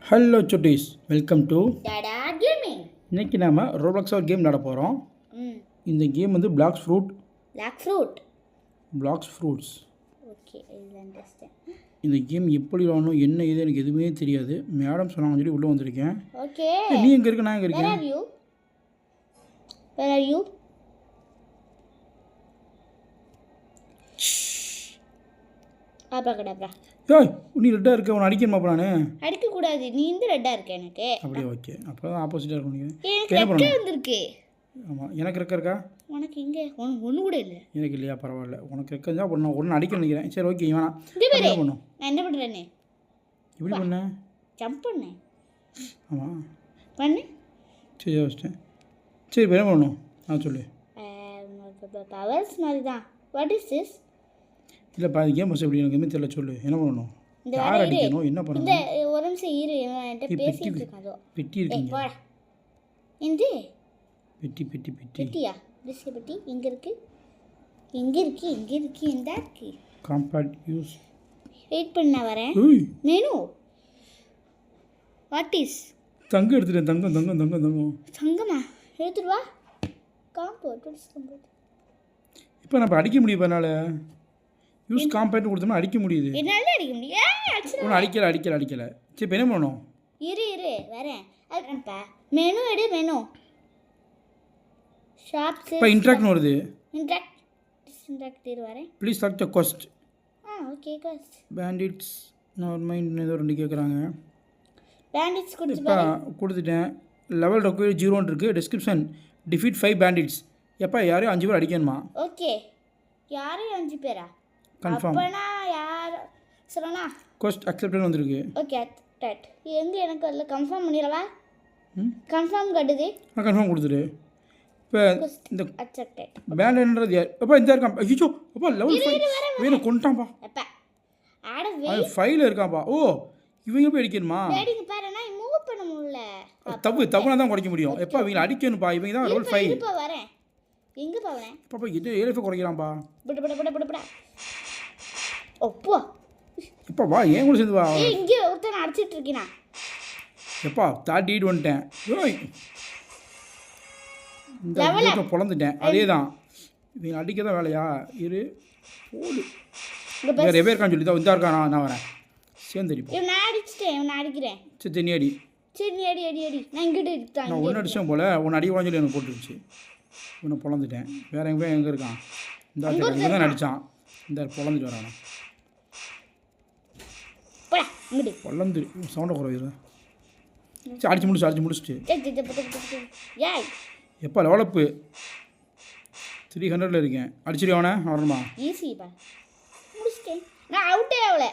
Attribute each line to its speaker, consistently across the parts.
Speaker 1: Hello Chutties, welcome to
Speaker 2: Tata gaming.
Speaker 1: இன்னைக்கு நாம் Roblox ஒரு கேம் விளையாட போகிறோம். இந்த கேம் வந்து பிளாக் ஃப்ரூட்ஸ்.
Speaker 2: ஓகே, இது அண்டர்ஸ்டாண்ட்.
Speaker 1: இந்த கேம் எப்படி விளையாடணும் என்ன ஏது எனக்கு எதுவுமே தெரியாது. மேடம் சொன்னாங்க சொல்லி உள்ளே வந்திருக்கேன்.
Speaker 2: ஓகே,
Speaker 1: நீ எங்கே இருக்க? நான் எங்கே இருக்கேன்?
Speaker 2: Where are you? ஆப்ராகடாப்ரா.
Speaker 1: ஏய், நீ ரெட்டாக இருக்க, உன்னை அடிக்கணுமா? அப்போ நான்
Speaker 2: அடிக்கக்கூடாது, நீ இந்த ரெட்டாக இருக்க எனக்கு.
Speaker 1: அப்படியே ஓகே, அப்போ தான் ஆப்போசிட்டாக இருக்கும்.
Speaker 2: எனக்கு ரெக்கே வந்திருக்கு.
Speaker 1: ஆமாம், எனக்கு ரெக்க இருக்கா?
Speaker 2: உனக்கு இங்கே ஒன்று கூட இல்லை.
Speaker 1: எனக்கு இல்லையா? பரவாயில்ல, உனக்கு ரெக்க இருந்தால் ஒன்று அடிக்க நினைக்கிறேன். சரி ஓகே, வேணாம்.
Speaker 2: என்ன பண்ணும்? நான் என்ன பண்ணுறேன்னு
Speaker 1: எப்படி பண்ண?
Speaker 2: ஜம்ப் பண்ணேன்.
Speaker 1: ஆமாம்
Speaker 2: பண்ணு.
Speaker 1: சரி வச்சிட்டேன். சரி இப்போ என்ன பண்ணணும்? சொல்லு.
Speaker 2: பவர்ஸ் மாதிரி தான். What is this?
Speaker 1: இல்லைப்பா, இது கேம் எப்படி எனக்கு எதுவுமே தெரியல. சொல்லு, என்ன பண்ணணும்? யார் அடிக்கணும்? என்ன பண்ணணும்?
Speaker 2: இந்த ஒரு நிமிஷம் இரு, என்கிட்ட பேசிட்டு இருக்காதோ.
Speaker 1: பெட்டி இருக்குங்க.
Speaker 2: இந்த
Speaker 1: பெட்டி பெட்டி பெட்டி
Speaker 2: பெட்டியா? டிஸ்க் பெட்டி எங்கே இருக்கு? எங்கே இருக்கு? எந்த இருக்கு?
Speaker 1: Compact use.
Speaker 2: வெயிட் பண்ண வரேன். மெனு. What is?
Speaker 1: தங்கம் எடுத்துட்டேன். தங்கம்.
Speaker 2: தங்கமா? எடுத்துட்டு வா. காம்பவுண்ட்.
Speaker 1: இப்போ நம்ம அடிக்க முடியும். என்னால் யூஸ் காம்பேக்ட் கொடுத்தோம்னா அடிக்க முடியுது.
Speaker 2: என்னால் அடிக்க முடியும்.
Speaker 1: ஒன்றும் அடிக்கலை. சரி இப்போ என்ன பண்ணணும்?
Speaker 2: இரு வரேன். அதுப்பா மெனு எடு. Menu shops.
Speaker 1: இப்போ இன்ட்ராக்ட்னு வருது.
Speaker 2: இன்ட்ராக்ட் இரு வரேன்.
Speaker 1: Please select the ghost.
Speaker 2: Okay ghost.
Speaker 1: Bandits நார்மைண்ட் ஏதோ ரெண்டு கேட்குறாங்க.
Speaker 2: பேண்டிட்ஸ் கொடுத்து
Speaker 1: இப்போ கொடுத்துட்டேன். லெவல் ரெக்வயர் 0 இருக்குது. Description defeat 5 bandits. எப்போ யாரையும் 5 பேர் அடிக்கணுமா?
Speaker 2: ஓகே, யாரையும் 5 பேரா?
Speaker 1: கன்ஃபார்ம்.
Speaker 2: அப்பனா யார் சொல்லணா?
Speaker 1: கோஸ்ட் அக்செப்டட் வந்திருக்கு.
Speaker 2: Okay, accepted. எங்கே எனக்கு அதில் கன்ஃபார்ம் பண்ணிடவா? கன்ஃபார்ம் கட்டுது.
Speaker 1: கன்ஃபார்ம் கொடுத்துரு. இப்போ இந்த
Speaker 2: அக்செப்டட்
Speaker 1: பேண்டன்றது யார்? அப்பா இந்த இருக்கான். ஐயோ அப்பா, லெவல் 5 வேணும் கொண்டாம்பா.
Speaker 2: அப்பா ஆட
Speaker 1: அது 5ல் இருக்கான்ப்பா. ஓ, இவங்க போய் அடிக்கணுமா?
Speaker 2: வேடிங்க பாரு, நான் மூவ் பண்ண முடியல.
Speaker 1: தப்புனா தான் குறைக்க முடியும். எப்பா இவங்க அடிக்கணும்ப்பா. இவங்க தான் லெவல் 5.
Speaker 2: இப்போ வரேன். எங்கே போவேன்?
Speaker 1: பாப்பா இது 7 குறைக்கிறான்ப்பா.
Speaker 2: பட ஒப்போ.
Speaker 1: எப்பா வா, ஏன் கூட சேர்ந்து வா.
Speaker 2: இங்கே ஒருத்தன் அடிச்சிட்டு இருக்கீனா?
Speaker 1: எப்பா 38 வந்துட்டேன். ஓய், இந்த பொழந்துட்டேன். அதே தான், இவங்க அடிக்க தான் வேலையா? இரு போடு. வேறு எவ்வளோ இருக்கான்னு சொல்லி தான் இந்த இருக்கான். நான் வரேன், சேர்ந்து அடிப்போம்.
Speaker 2: நான் அடிச்சிட்டேன். நான் அடிக்கிறேன்.
Speaker 1: சரி நீ அடி.
Speaker 2: சரி நீ அடி. நான் இங்கிட்ட எடுத்தேன்.
Speaker 1: நான் ஒன்று அடிச்சேன் போல். ஒன்று அடிவான்னு சொல்லி எனக்கு போட்டுருச்சு. ஒன்று பொழந்துட்டேன். வேறு எங்கே இருக்கான்? இந்த தான் அடித்தான். இந்த பொழந்துட்டு வரானா? பொழந்து சவுண்டை குறையுது. சரி அடிச்சு முடிச்சுட்டு. எப்போ லெவலப்பு 300ல் இருக்கேன். அடிச்சிருவானே வரணுமா?
Speaker 2: ஈஸிப்பா, முடிச்சிட்டேன். நான் அவுட்டே ஆகலை.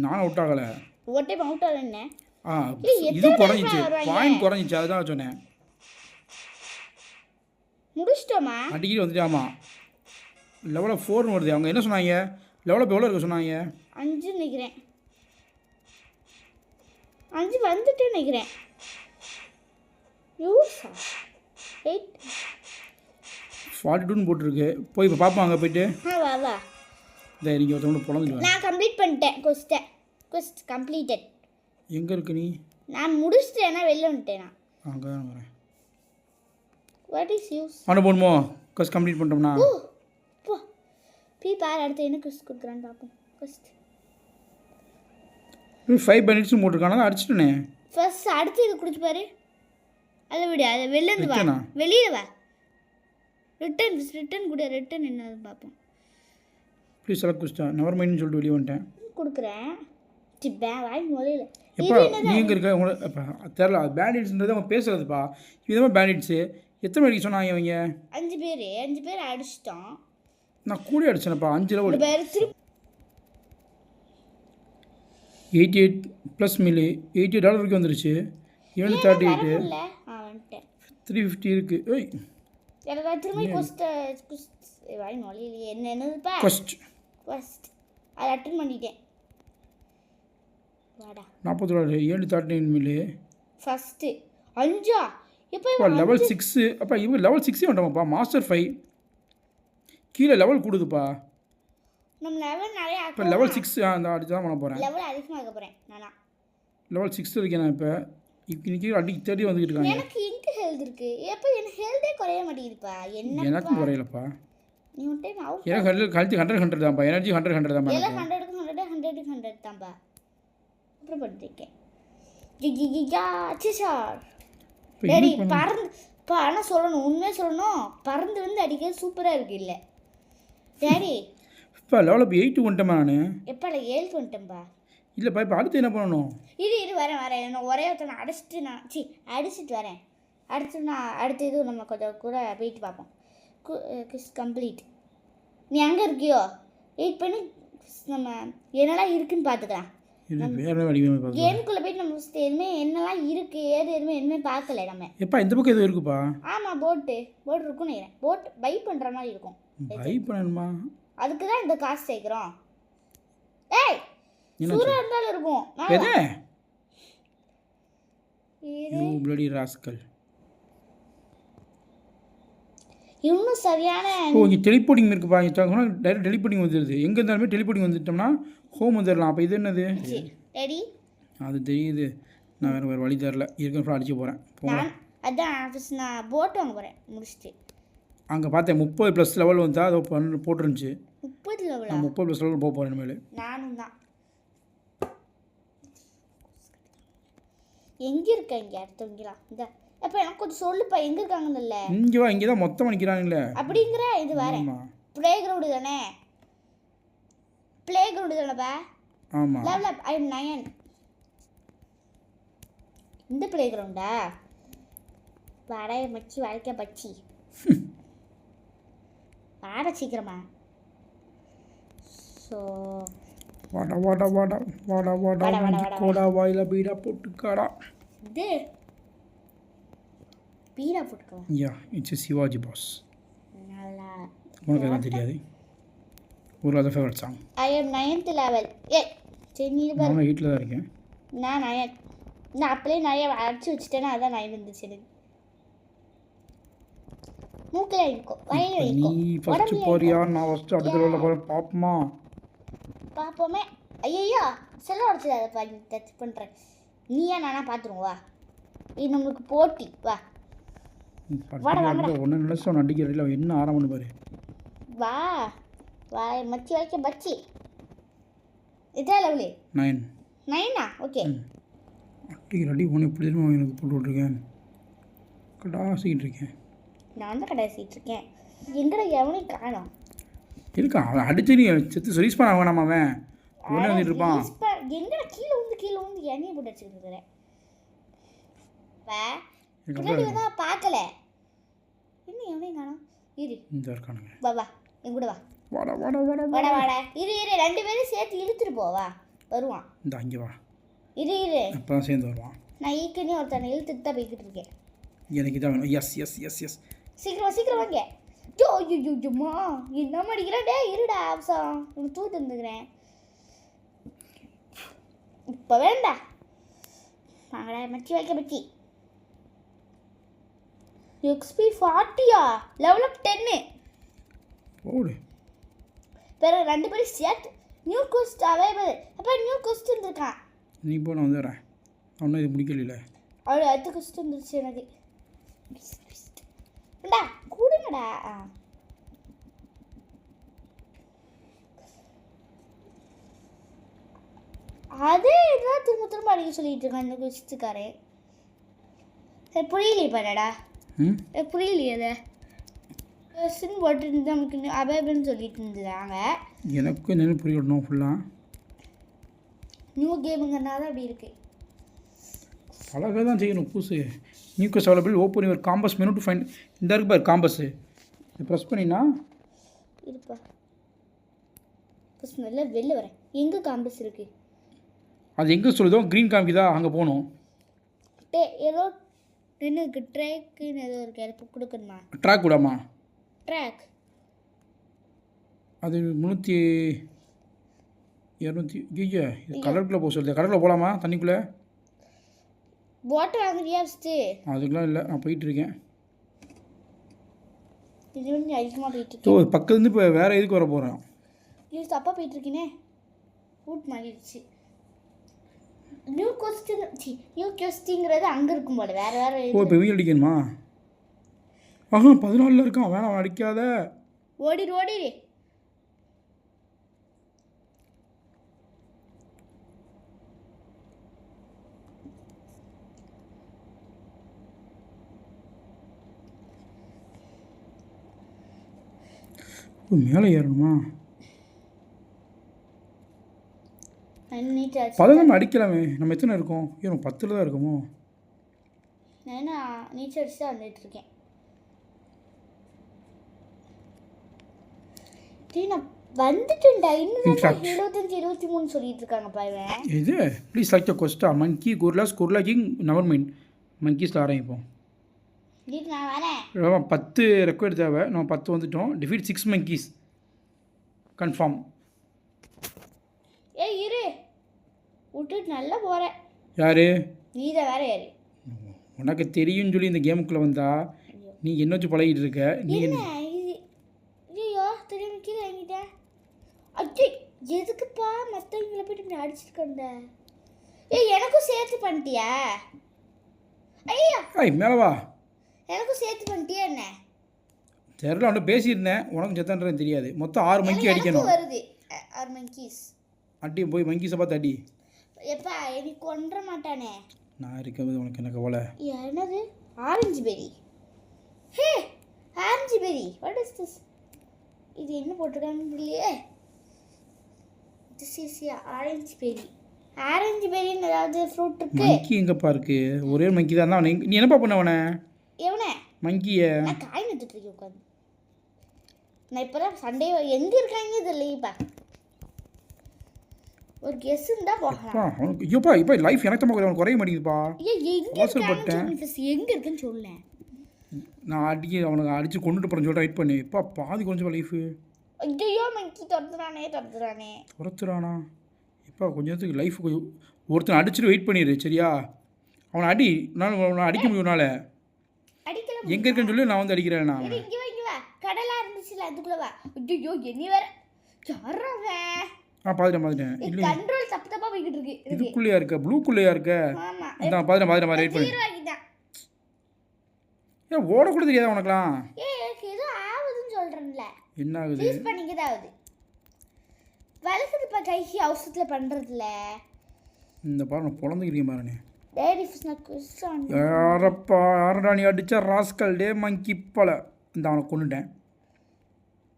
Speaker 1: நானும் அவுட் ஆகலை.
Speaker 2: ஒரு டைம் அவுட் ஆகலன்னு.
Speaker 1: இது குறைஞ்சிச்சு, பாயிண்ட் குறைஞ்சிச்சு. அதுதான் சொன்னேன்.
Speaker 2: முடிச்சிட்டோமா?
Speaker 1: அடிக்கடி வந்துட்டாமா. லெவலில் 4ன்னு வருது. அவங்க என்ன சொன்னாங்க? லெவலப் எவ்வளோ இருக்க சொன்னாங்க?
Speaker 2: 5 நினைக்கிறேன். 5 வந்துட்டு நினைக்கிறேன். யூஸா 8
Speaker 1: 42ன்னு போட்டிருக்கு. போய் இப்போ பார்ப்பாங்க. போயிட்டு
Speaker 2: வா
Speaker 1: இந்த நீங்கள் ஒருத்தவங்க பொழந்துட்டு.
Speaker 2: நான் கம்ப்ளீட் பண்ணிட்டேன். கொஸ்ட் கம்ப்ளீட்டட்.
Speaker 1: எங்கே இருக்கு நீ?
Speaker 2: நான் முடிச்சிட்டேன்னா வெளில வந்துட்டேன்.
Speaker 1: அங்கே தான் வரேன்.
Speaker 2: What is use?
Speaker 1: அவனை போகணுமோ? கொஸ்ட் கம்ப்ளீட் பண்ணிட்டோம்னா
Speaker 2: போ. பார் அடுத்து என்ன கொஸ்ட் கொடுக்குறான்னு பார்ப்போம். கொஸ்ட்
Speaker 1: 5 மினிட்ஸ் போட்டிருக்கானா? அடிச்சிட்டேனே.
Speaker 2: ஃபர்ஸ்ட் அடுத்து இது குடிச்சு பாரு. அதை விடு, அதை வெளிலேருந்து வா. வெளியில் வா. ரிட்டன் கூட. ரிட்டன் என்னது பார்ப்போம்.
Speaker 1: ப்ளீஸ் செலக்ட் குஸ்டா நெவர் மைண்ட்னு சொல்லிட்டு வெளியே வந்துட்டேன்.
Speaker 2: கொடுக்குறேன். வாய் முதல்ல.
Speaker 1: எப்பா நீ எங்கே இருக்க? உங்களுக்கு இப்போ தெரில. பேண்டிட்ஸ்ன்றது அவங்க பேசுகிறதுப்பா. இதுதான் பேண்டிட்ஸு. எத்தனை மணிக்கு சொன்னாங்க இவங்க?
Speaker 2: 5 பேர் அடிச்சிட்டோம்.
Speaker 1: நான் கூட அடிச்சேனப்பா. 5 லெவல். 88 plus milli. $88 வரைக்கும் வந்துருச்சு. 738 350 இருக்குது. ஓய்
Speaker 2: திரும்பி வாய் நொழியிலே. என்னதுப்பா?
Speaker 1: கொஸ்ட்
Speaker 2: அதை அட்டன் பண்ணிட்டேன். வாடா.
Speaker 1: $40 739 மில்லி.
Speaker 2: ஃபஸ்ட்டு 5
Speaker 1: இப்போ லெவல் 6. அப்பா இவங்க லெவல் 6 வேண்டாமாப்பா. மாஸ்டர் 5 கீழே லெவல் கொடுதுப்பா.
Speaker 2: நம்ம லெவல் நிறைய
Speaker 1: இப்போ லெவல் 6 அந்த அடிச்சு தான் பண்ண போகிறேன்.
Speaker 2: லெவல் அதிகமாக ஆக போகிறேன் நானா.
Speaker 1: லெவல் 6 இருக்கேன் நான் இப்போ இன்னைக்கு அடி தேடி வந்துக்கிட்டு இருக்காங்க.
Speaker 2: எனக்கு எங்க ஹெல்த் இருக்கு? எப்போ எனக்கு ஹெல்த்தே குறைய மாட்டேங்குதுப்பா. என்ன
Speaker 1: எனக்கும் குறையலப்பா.
Speaker 2: நீ ஒரு டைம் அவுட்
Speaker 1: எனக்கு கழுத்து 100 தான்ப்பா. எனர்ஜி 100 தான்ப்பா.
Speaker 2: எல்லாம் 100க்கு 100 தான்ப்பா. அப்புறம் பண்ணிருக்கேன். ஜிஜிஜிஜா சிசார். டேடி பறந்து பா ஆனால் சொல்லணும், உண்மையாக சொல்லணும், பறந்து வந்து அடிக்கிறது சூப்பராக இருக்கு. இல்லை டேடி
Speaker 1: இப்போ லெவல் இப்போ 8 வந்துட்டேம்மா நான்.
Speaker 2: எப்போ 7 வந்துட்டேன்ப்பா.
Speaker 1: இல்லைப்பா இப்போ அடுத்து என்ன பண்ணணும்?
Speaker 2: இரு வரேன் நான் ஒரே ஒருத்தனை அடிச்சுட்டு வரேன். அடுத்து இது நம்ம கொஞ்சம் கூட போயிட்டு பார்ப்போம். Kiss complete. நீ அங்கே இருக்கியோ வெயிட் பண்ணி நம்ம என்னெல்லாம் இருக்குன்னு பார்த்துக்கலாம். கேமுக்குள்ளே போயிட்டு நம்ம எதுவுமே என்னெல்லாம் இருக்குது எதுவுமே பார்க்கல நம்ம.
Speaker 1: எப்பா இந்த பக்கம் எதுவும் இருக்குப்பா?
Speaker 2: ஆமாம் போட்டு இருக்குன்னு நினைக்கிறேன். போட் பை பண்ணுற மாதிரி இருக்கும்.
Speaker 1: பை பண்ணணுமா?
Speaker 2: அதுக்கு தான் இந்த காசு சேர்க்குறோம். ஏய் சூரா இருந்தாலும் இருக்கும்.
Speaker 1: எது? You bloody rascal.
Speaker 2: இன்னும் சரியான
Speaker 1: இங்கே டெலிபோர்ட்டிங் இருக்குப்பா. இங்கே டைரெக்ட் டெலிபோர்ட்டிங் வந்துடுது. எங்கே இருந்தாலுமே டெலிபோர்ட்டிங் வந்துட்டோம்னா ஹோம் வந்துடலாம். அப்போ இது என்னது?
Speaker 2: ரெடி
Speaker 1: அது தெரியுது. நான் வேறு வழி தரல. இருக்கிற அடிச்சு போகிறேன்.
Speaker 2: போகிறேன். அதான் நான் போட் வாங்க போகிறேன் முடிச்சுட்டு.
Speaker 1: அங்கே பார்த்தேன் 30+ லெவல் வந்தால் அதை போட்டுருந்துச்சு.
Speaker 2: 30 லெவல்?
Speaker 1: நான் 30+ லெவல் போக போகிறேன் இனிமேல்.
Speaker 2: நானும் தான். எங்கே இருக்க? இங்கே அடுத்தவங்களாம் இந்த அப்போ எனக்கு கொஞ்சம் சொல்லுப்பா, எங்கே இருக்காங்கன்னு.
Speaker 1: இங்கே வா, இங்கே தான் மொத்தமாக நிற்கிறானுங்களே
Speaker 2: அப்படிங்கிற. இது வேற ப்ளே கிரவுண்டு தானே? ப்ளே கிரவுண்டு தானேப்பா?
Speaker 1: ஆமாம்.
Speaker 2: Level up. I am 9. இந்த ப்ளே கிரவுண்டா? வாடைய மச்சி வாழ்க்கை பச்சி வாட சீக்கிரமா. ஸோ
Speaker 1: வாடா வாடா வாடா வாடா வாடா கோடா வாயில பீடா போட்டுக்காடா.
Speaker 2: இது பீடா போட்டுக்கலாம்.
Speaker 1: Yeah it's Sivaji boss.
Speaker 2: நல்லா
Speaker 1: உனக்கு எல்லாம் தெரியாது. ஒரு other favourite song.
Speaker 2: I am 9th level. ஏ சரி நீ பாரு.
Speaker 1: நான் 8ல தான் இருக்கேன்.
Speaker 2: நான் அப்படியே நிறைய அடிச்சு வச்சுட்டேன்னா அதான் 9 வந்துச்சு எனக்கு. மூக்கில் இருக்கும் வயிறு இருக்கும்.
Speaker 1: நீ ஃபர்ஸ்ட் போறியா நான் ஃபர்ஸ்ட் அடுத்த லெவலில் போகிறேன் பாப்போமா?
Speaker 2: பார்ப்போமே. ஐயோ செல்ல உடச்சிடாதப்பா. நீ டச் பண்ணுறேன். நீயா நானா பார்த்துருவோம். வா இது நம்மளுக்கு போட்டி. வா
Speaker 1: ஒன்று நினைச்சோம் அடிக்கிறதில்ல. என்ன ஆரம்பம் பாரு.
Speaker 2: வா வா மச்சி வைக்க பச்சி. இதே லெவலு 9. ஓகே
Speaker 1: அடி ஒன்று எப்படி எனக்கு போட்டு விட்ருக்கேன். கடாசிக்கிட்டு இருக்கேன்.
Speaker 2: நான் தான் கடைசிட்டு இருக்கேன். எங்கடா எவனையும் காணோம்.
Speaker 1: இருக்கா அவன் அடிச்சு நீ செத்து சர்வீஸ் பண்ண வேணாம். அவன் ஒன்று வந்துட்டு இருப்பான்.
Speaker 2: எங்கடா கீழே வந்து எண்ணெயை போட்டு வச்சுக்கிட்டு இருக்கிறேன். முன்னாடி வந்து பார்க்கல. என்ன எவனையும் காணோம். இரு
Speaker 1: இந்த இருக்கானுங்க.
Speaker 2: வா என் கூட வா.
Speaker 1: வாடா வாடா வாடா
Speaker 2: வாடா இரு 2 பேரும் சேர்த்து இழுத்துட்டு போவா. வருவான்.
Speaker 1: இந்த அங்கே வா.
Speaker 2: இரு
Speaker 1: அப்போ தான் சேர்ந்து வருவான்.
Speaker 2: நான் ஈக்கனே ஒருத்தனை இழுத்துட்டு தான் போய்கிட்டு இருக்கேன்.
Speaker 1: எனக்கு இதான் வேணும். எஸ் எஸ் எஸ் எஸ்
Speaker 2: சீக்கிரம் வாங்க. ஜோமா என்ன அடிக்கிறேன். டே இருடா அவசரம். உனக்கு தூத்து இருந்துக்கிறேன். இப்போ வேண்டா வாங்கடா மச்சி வைக்க பச்சி. XP 40யா? Level up 10.
Speaker 1: ஓடு.
Speaker 2: வேறு 2 பேரும் சேர்த்து நியூ கோஸ்ட் அவைலபிள். அப்போ நியூ கோஸ்ட் இருந்திருக்கான்.
Speaker 1: நீ போ நான் வந்துடுறேன். ஒன்றும் இது முடிக்கல.
Speaker 2: அவ்வளோ அடுத்த கோஸ்ட் வந்துருச்சு எனக்கு. டா கூடுங்கடா. அதே இதுதான் திரும்ப அடிக்க சொல்லிட்டு இருக்கான் இந்த குஸ்துக்காரே. சரி புரியலையே பண்ணடா. புரியலையே அதை கொஸ்டின் போட்டு நமக்கு அவைலபிள்னு சொல்லிட்டு இருந்துறாங்க.
Speaker 1: எனக்கு என்ன புரியணும் ஃபுல்லாக.
Speaker 2: நியூ கேமுங்கிறனால அப்படி இருக்கு.
Speaker 1: அழகாக தான் செய்யணும் புதுசு. New ghost available. Open your compass menu to find. இந்த இருக்கு பாரு காம்பஸ்ஸு. இது ப்ரெஸ் பண்ணினா
Speaker 2: இருப்பா. ஃபஸ்ட் நல்லா வெளில வரேன். எங்கே காம்பஸ் இருக்குது?
Speaker 1: அது எங்கே சொல்லுதோ க்ரீன் காமிக்குதா அங்கே போகணும்.
Speaker 2: ஏதோ நின்றுக்கு ட்ராக்குன்னு ஏதோ இருக்குது. எனக்கு கொடுக்கணுமா?
Speaker 1: ட்ராக் விடாமா?
Speaker 2: ட்ராக்
Speaker 1: அது 300 200. ஐயோ கடலுக்குள்ளே போக சொல்லுது. கடலில் போகலாமா தண்ணிக்குள்ளே?
Speaker 2: போட்டை வாங்குறியா ஃபஸ்ட்டு?
Speaker 1: அதுக்கெலாம் இல்லை. நான் போயிட்டுருக்கேன்.
Speaker 2: இது வந்து அதிகமாக போயிட்டுருக்கேன்.
Speaker 1: ஓ பக்கத்துலேருந்து இப்போ வேறு எதுக்கு வர போகிறோம்?
Speaker 2: இது தப்பாக போயிட்டுருக்கேனே. ரூட் மாறிடுச்சு. நியூ கொஸ்டிங்கிறது அங்கே இருக்கும் போல வேறு வேறு
Speaker 1: ஓ இப்போ வீல் அடிக்கணுமா? ஆஹா 14 இருக்கான். வேணாம் அடிக்காத.
Speaker 2: ஓடிடு ஓடிடு.
Speaker 1: ஓ மேலே ஏறணுமா? 11 அடிக்கலாமே. நம்ம எத்தனை இருக்கோம்? ஏன் 10ல் தான் இருக்குமோ?
Speaker 2: நான் நீச்சல் அடிச்சு தான் வந்துட்டுருக்கேன். நான் வந்துட்டேன்டா. இன்னும் 75 23 சொல்லிட்டு இருக்காங்கப்பா இவன்.
Speaker 1: இது ப்ளீஸ் செலக்ட் த கொஸ்டா மங்கி குர்லாஸ் குர்லா கிங் நவர் மைண்ட் மங்கிஸில் ஆரம்பிப்போம்.
Speaker 2: நான் வரேன்.
Speaker 1: 10 ரெக்கார்டு தேவை. நம்ம 10 வந்துட்டோம். Defeat 6 monkeys confirm.
Speaker 2: ஏய் இரு விட்டுட்டு நல்லா போகிறேன்.
Speaker 1: யாரு?
Speaker 2: நீ தான் வேற யாரு?
Speaker 1: உனக்கு தெரியும்னு சொல்லி இந்த கேமுக்குள்ளே வந்தா நீ என்ன வச்சு பழகிட்டு இருக்க? நீ
Speaker 2: ஐயோ திரும்பி கீழே வாங்கிட்டேன். அச்சோ எதுக்குப்பா மற்றவங்களை போய்ட்டு இப்படி அடிச்சிருக்கேன்ட. ஏய் எனக்கும் சேர்த்து பண்ணிட்டியா? ஐயா
Speaker 1: ஐய் மேலே வா.
Speaker 2: எனக்கும் சேர்த்து பண்ணிட்டியா என்ன?
Speaker 1: தெரியல அவன்கிட்ட பேசியிருந்தேன். உனக்கும் செத்தான்றது தெரியாது. மொத்தம் 6 மங்கி அடிக்கணும்.
Speaker 2: வருது 6 மங்கீஸ்.
Speaker 1: அடி போய் மங்கீஸை பார்த்து அடி.
Speaker 2: எப்பா எனக்கு கொன்ற மாட்டானே.
Speaker 1: நான் இருக்கிறது உனக்கு என்ன கவலை?
Speaker 2: என்னது orange berry? Hey orange berry what is this? இது என்ன போட்டிருக்காங்கன்னு தெரியலையே. This is orange berry. Orange பெரின்னு ஏதாவது ஃப்ரூட் இருக்கு?
Speaker 1: மங்கி எங்கப்பா இருக்கு? ஒரே மங்கி தான். நீ என்னப்பா பண்ண அவனை?
Speaker 2: எவனே?
Speaker 1: மங்கியை
Speaker 2: நான் காய் நட்டுட்டு இருக்கேன் உட்காந்து. நான் இப்போ தான் சண்டே எங்கே இருக்காங்க தெரியலப்பா. ஒரு கெஸ் இருந்தால் போகலாம்.
Speaker 1: அவனுக்கு ஐயோப்பா இப்போ லைஃப் எனக்கு தான் அவனுக்கு குறைய மாட்டேங்குதுப்பா.
Speaker 2: எங்கே இருக்குன்னு சொல்லேன்.
Speaker 1: நான் அவனுக்கு அடித்து கொண்டுட்டு போகிறேன்னு சொல்லிட்டு வெயிட் பண்ணி இப்போ பாதி கொஞ்சம் லைஃபு.
Speaker 2: ஐயோ மங்கி துரத்துறானா?
Speaker 1: இப்போ கொஞ்சத்துக்கு லைஃப் கொஞ்சம் ஒருத்தனை அடிச்சுட்டு வெயிட் பண்ணிடு சரியா? அவனை அடி. நான் அடிக்க முடியும்னால எங்கே இருக்குன்னு சொல்லி நான் வந்து அடிக்கிறேன். நான்
Speaker 2: இங்கே வா கடலாக இருந்துச்சுல அதுக்குள்ளே வா. ஐயோ என்ன வேற யாராவன்?
Speaker 1: பார்த்துட்டேன். இல்லை
Speaker 2: கண்ட்ரோல் தப்பா போய்கிட்டு இருக்கு.
Speaker 1: இதுக்குள்ளேயா இருக்க? ப்ளூக்குள்ளேயா இருக்க? அதான் பார்த்துட்டேன் வெயிட் பண்ணி. ஏன் ஓடக்கூட தெரியாதா உனக்குலாம்?
Speaker 2: எனக்கு ஏதோ ஆகுதுன்னு சொல்கிறேன்ல.
Speaker 1: என்ன ஆகுது?
Speaker 2: ப்ளீஸ் பண்ணிக்கதாவது வளர்க்குதுப்பா கைக்கு அவசரத்தில் பண்ணுறதுல.
Speaker 1: இந்த பாரு நான் பொழந்துக்கிறீங்க பாருண்ணே.
Speaker 2: டேடி
Speaker 1: யாரப்பா யாரடா நீ அடித்தா ராஸ்கல் டே மங்கி பல. இந்த அவனை கொண்டுட்டேன்.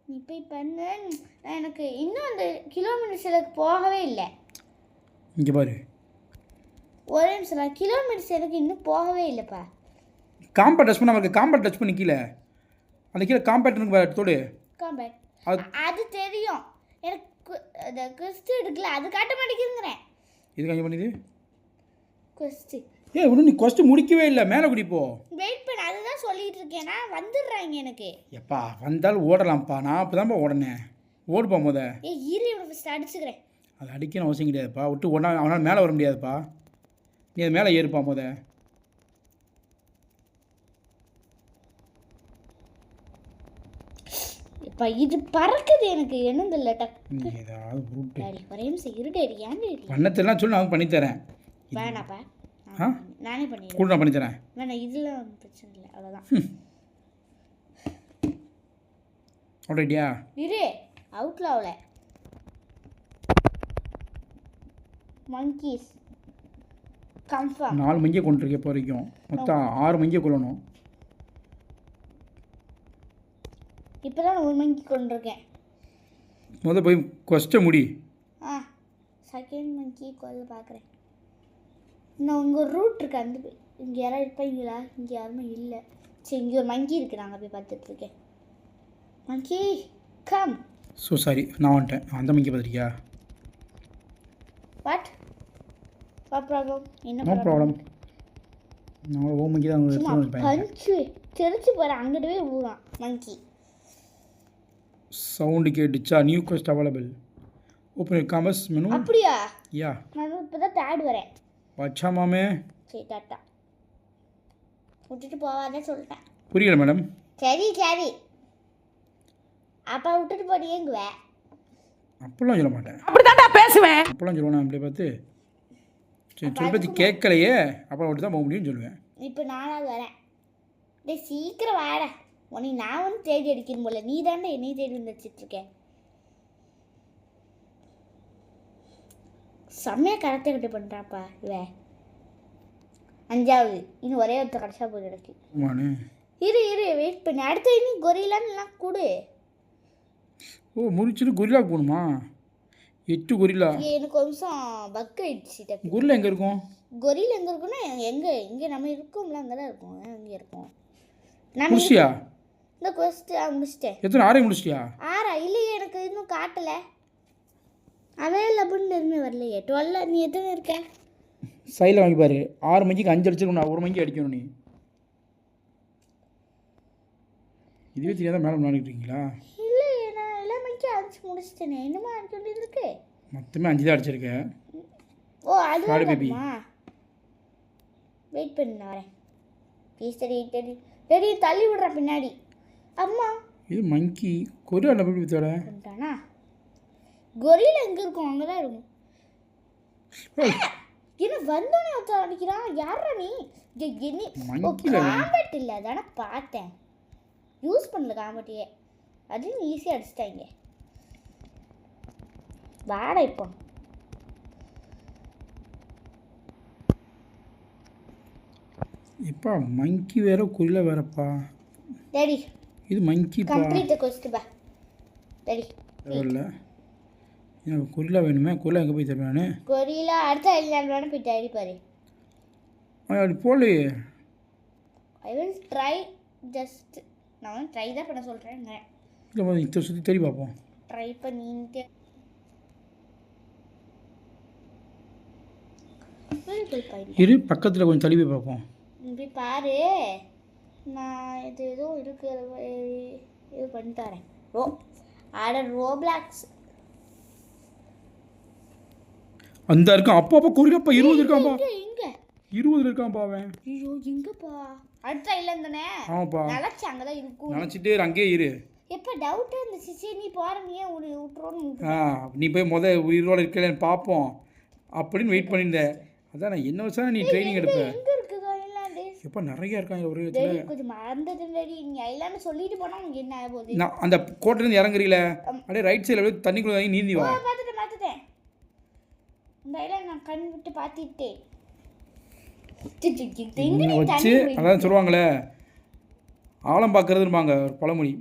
Speaker 2: நீ போய் பண்ணு. எனக்கு இன்னும் அந்த கிலோமீட்டர்ஸ் போகவே இல்லை.
Speaker 1: இங்கே பாரு
Speaker 2: ஒரே நிமிஷம். கிலோமீட்டர்ஸ் எனக்கு இன்னும் போகவே இல்லைப்பா.
Speaker 1: காம்பேட் டச் பண்ண நமக்கு காம்பேட் டச் பண்ணி கீழே அந்த கீழே காம்பேட்னு பாரு தோடு.
Speaker 2: காம்பேட் அது தெரியும் எனக்கு. அந்த குஸ்தி எடுக்கல அது காட்ட மாட்டேங்குதுங்கிறேன்.
Speaker 1: இது கொஞ்சம் பண்ணிது
Speaker 2: குஸ்தி.
Speaker 1: ஒன்றும் நீ கொஸ்டின் முடிக்கவே இல்லை. மேலே குடிப்போ
Speaker 2: வெயிட் பண்ண. அதுதான் சொல்லிட்டு இருக்கேன். நான் வந்துடுறாங்க எனக்கு.
Speaker 1: எப்பா வந்தாலும் ஓடலாம்ப்பா. நான் அப்போ தான்ப்பா ஓடனேன். ஓடுப்பா முத.
Speaker 2: இரு இவனை ஃபஸ்ட் அடிச்சுக்கிறேன்.
Speaker 1: அது அடிக்கணும் அவசியம் கிடையாதுப்பா. விட்டு ஒன்றா அவனால் மேலே வர முடியாதுப்பா. நீ அது மேலே ஏறுப்பா முத.
Speaker 2: இப்போ இது பறக்குது எனக்கு என்னது இல்லை டக்கு.
Speaker 1: ஏதாவது ப்ரூட்
Speaker 2: டேடி ஒரே நிமிஷம் இரு டேடி. ஏன் டேடி
Speaker 1: பண்ணத்தெல்லாம் சொல்லி நான் பண்ணித்தரேன்.
Speaker 2: வேணாப்பா நானே பண்ணிடுறேன்.
Speaker 1: கூட நான் பண்ணித்தரேன்.
Speaker 2: வேணா இதில் பிரச்சனை இல்லை அவ்வளோதான்.
Speaker 1: அப்படியா?
Speaker 2: இரு அவுட்ல அவளை மங்கீஸ் கன்ஃபார்ம்.
Speaker 1: 4 மங்கியை கொண்டுருக்கேன் இப்போ வரைக்கும். மொத்தம் 6 மங்கியை கொள்ளணும்.
Speaker 2: இப்போ தான் 1 மங்கி கொண்டிருக்கேன்.
Speaker 1: முதல் போய் கொஸ்ட முடி.
Speaker 2: செகண்ட் மங்கி கொல்ல பார்க்குறேன். இன்னும் உங்கள் ஒரு ரூட் இருக்குது. அந்த இங்கே யாராவது இருப்பீங்களா? இங்கே யாருமே இல்லை. சரி இங்கே ஒரு மங்கி இருக்குது. நாங்கள் போய் பார்த்துட்ருக்கேன். மங்கி கம்.
Speaker 1: ஸோ சாரி நான் வந்துட்டேன். அந்த மங்கி பார்த்துருக்கியா?
Speaker 2: What problem?
Speaker 1: என்ன ப்ராப்ளம்? நான் ஓ மங்கி தான்
Speaker 2: பஞ்சு தெரிச்சு போகிறேன். அங்கிட்டு போய் ஊறான் மங்கி.
Speaker 1: சவுண்டு கேட்டுச்சா? New quest available. Open commerce menu.
Speaker 2: அப்படியா?
Speaker 1: யா
Speaker 2: நான் இப்போ தான் தேர்ட் வரேன்.
Speaker 1: வச்சா மாமே.
Speaker 2: சரி டாட்டா. விட்டுட்டு போவாதே சொல்லிட்டேன்.
Speaker 1: புரியல மேடம்.
Speaker 2: சரி சரி அப்பா விட்டுட்டு போடியேங்குவேன்.
Speaker 1: அப்படிலாம் சொல்ல மாட்டேன்.
Speaker 3: அப்படிதான்டா பேசுவேன்.
Speaker 1: அப்படிலாம் சொல்லுவேன். அப்படியே பார்த்து சரி சொல்லி பற்றி கேட்கலையே அப்புறம் அப்படி தான் போக முடியும்னு சொல்லுவேன்.
Speaker 2: இப்போ நானாவது வரேன். டேய் சீக்கிரம் வாடா. உன்னை நான் வந்து தேடி அடிக்கணும் போல, நீ தானே என்னை தேடி வந்து வச்சிட்ருக்கேன். செம்மையாக கரெக்டாக கட்டி பண்ணுறாப்பா இவன். 5வது இன்னும் ஒரே ஒருத்தர் கடைசியாக போய் கிடக்கு. இரு வெயிட் பண்ணி அடுத்த இன்னும் கொரிலான்னு கொடு.
Speaker 1: ஓ முடிச்சுட்டு கொரிலாக்கு போகணுமா? 8 கொரிலா.
Speaker 2: எனக்கு ஒரு நிமிஷம் பக் ஆயிடுச்சு.
Speaker 1: கொரிலா எங்கே இருக்கும்?
Speaker 2: கொரிலா எங்கே இருக்குன்னா இங்கே நம்ம இருக்கோம்ல, அங்கே தான் இருக்கும். இங்கே இருக்கும்.
Speaker 1: முடிச்சியா?
Speaker 2: இந்த கொஸ்ட் முடிச்சிட்டேன்.
Speaker 1: எத்தனை 6 முடிச்சிட்டியா?
Speaker 2: 6 இல்லையே, எனக்கு இன்னும் காட்டலை. அவைலபிள்னு எதுவுமே வரலையே. 12 நீ எத்தனை இருக்க?
Speaker 1: சைடில் வாங்கி பாரு. 6 மணிக்கு 5 அடிச்சிருக்கணும், நான் 1 மணிக்கு அடிக்கணும். நீ இதுவே தெரியாத மேடம் விளாண்டுட்டு இருக்கீங்களா?
Speaker 2: இல்லையே, நான் 11 மணிக்கு 5 முடிச்சிட்டேனே. என்னமா அடிக்க வேண்டியது இருக்கு?
Speaker 1: மொத்தமே 5 தான் அடிச்சிருக்கேன்.
Speaker 2: ஓ அது
Speaker 1: சாரி பேபி.
Speaker 2: வெயிட் பண்ணு நான் வரேன். ப்ளீஸ் டெடி தள்ளி விடுற பின்னாடி. அம்மா
Speaker 1: இது மங்கி கொரிலா எப்படி வித்தோட
Speaker 2: பண்ணிட்டானா? கொரிலா எங்கே இருக்கும்? அங்கே தான் இருக்கும். என்ன வந்தோடனே ஒருத்தர் அடிக்கிறான். யாரா நீ? காம்பட் இல்லை தானே பார்த்தேன். யூஸ் பண்ணல காம்பட்டியே. அதுவும் ஈஸியாக அடிச்சிட்டாங்க. வாடா இப்போ.
Speaker 1: இப்பா மங்கி வேற கொரிலா வேறப்பா.
Speaker 2: டேடி
Speaker 1: இது மங்கி பா.
Speaker 2: கம்ப்ளீட் தி क्वेश्चन பா. டேடி
Speaker 1: இல்ல எனக்கு கொரிலா வேணுமே. கொரிலா எங்கே போய் தருவேன் நான்?
Speaker 2: கொரிலா அடுத்த ஐலாண்ட் வேணும் போய் தேடி பாரு.
Speaker 1: அப்படி போகலையே.
Speaker 2: I will try. ஜஸ்ட் நான் ட்ரை தான் பண்ண சொல்கிறேன்.
Speaker 1: இல்லை இதை சுற்றி தேடி பார்ப்போம்.
Speaker 2: ட்ரை பண்ணிட்டு
Speaker 1: இரு பக்கத்தில் கொஞ்சம் தள்ளி போய் பார்ப்போம்.
Speaker 2: இப்படி பாரு. நான் இது எதுவும் இருக்கு, இது பண்ணி தரேன். ரோப்ளாக்ஸ்
Speaker 1: அந்த இருக்கான். அப்பா கொரிலாப்பா 20 இருக்கான்ப்பா.
Speaker 2: இங்க
Speaker 1: 20 இருக்கான்ப்பா அவன்.
Speaker 2: ஐயோ எங்கப்பா? அடுத்த ஐலாண்ட் தானே?
Speaker 1: ஆமாப்பா.
Speaker 2: நினச்சி அங்கே தான் இருக்கும்.
Speaker 1: நினச்சிட்டே அங்கேயே இரு.
Speaker 2: எப்போ டவுட்டாக இருந்துச்சு. சரி நீ போகிற நீயே விட்டுறோன்னு.
Speaker 1: நீ போய் உயிரோடு இருக்கலன்னு பார்ப்போம் அப்படின்னு வெயிட் பண்ணியிருந்தேன். அதான் நான் என்ன வச்சா நீ ட்ரைனிங் எடுப்பேன்.
Speaker 2: எங்கே இருக்குது ஐலாண்டு?
Speaker 1: எப்போ நிறைய இருக்காங்க ஒரு இடத்துல.
Speaker 2: கொஞ்சம் மறந்துட்டு நீ ஐலாண்டு சொல்லிட்டு போனால் உங்களுக்கு என்ன ஆக போகுது?
Speaker 1: நான் அந்த கோட்டையிலேருந்து இறங்குறீல அப்படியே ரைட் சைடில் அப்படியே தண்ணிக்குள்ளே வாங்கி நீந்தி வா.
Speaker 2: பார்த்துட்டேன். இந்த ஐலாண்ட் நான் கண் விட்டு பார்த்துட்டேன்
Speaker 1: வச்சு. அதான் சொல்லுவாங்களே ஆழம் பார்க்கறதுப்பாங்க ஒரு பழமொழி.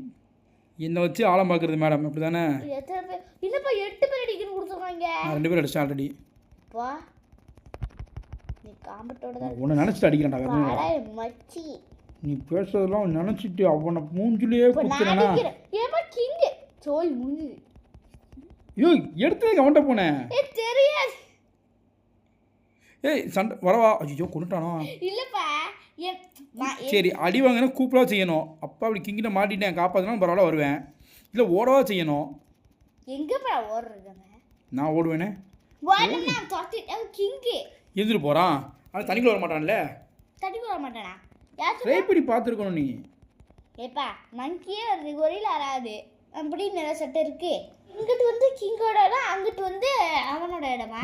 Speaker 1: என்னை வச்சு ஆழம் பார்க்கறது மேடம் அப்படி தானே?
Speaker 2: இல்லைப்பா 8 பேர் அடிக்கணும் கொடுத்துருக்காங்க.
Speaker 1: நான் 2 பேர் அடிச்சேன் ஆல்ரெடி.
Speaker 2: வா நீ காம்பட்டோட தான்
Speaker 1: உன்னை நினச்சிட்டு அடிக்கிறேன்டா.
Speaker 2: மச்சி
Speaker 1: நீ பேசுறதெல்லாம் நினச்சிட்டு அவனை மூஞ்சிலேயே குத்துறேன்னா.
Speaker 2: ஏப்பா கிங்கு சோல் மூஞ்சி.
Speaker 1: ஐயோ எடுத்ததுக்கு அவன்கிட்ட போனேன்.
Speaker 2: தெரியாது.
Speaker 1: ஏய் சண்டை வரவா. ஐயோ கொண்டுட்டானோ?
Speaker 2: இல்லைப்பா
Speaker 1: சரி அடி வாங்கினா கூப்பிடவா செய்யணும். அப்பா அப்படி கிங்கிட்ட மாட்டிட்டேன் காப்பாற்றினா பரவாயில்ல வருவேன். இல்லை ஓடவா செய்யணும்.
Speaker 2: எங்கப்பா ஓடுறதுங்க?
Speaker 1: நான் ஓடுவேனே.
Speaker 2: கிங்கு
Speaker 1: இருந்துட்டு போகிறான். ஆனால் தண்ணிக்குள்ள வர மாட்டான்ல.
Speaker 2: தண்ணிக்குள்ள வர மாட்டானா?
Speaker 1: ட்ரை பண்ணி பார்த்துருக்கணும் நீ.
Speaker 2: ஏப்பா மங்கியே வருது, கொரிலா வராது அப்படின்னு நிறைய சட்டம் இருக்கு. இங்கிட்டு வந்து கிங்கோட இடம், அங்கிட்டு வந்து அவனோட இடமா?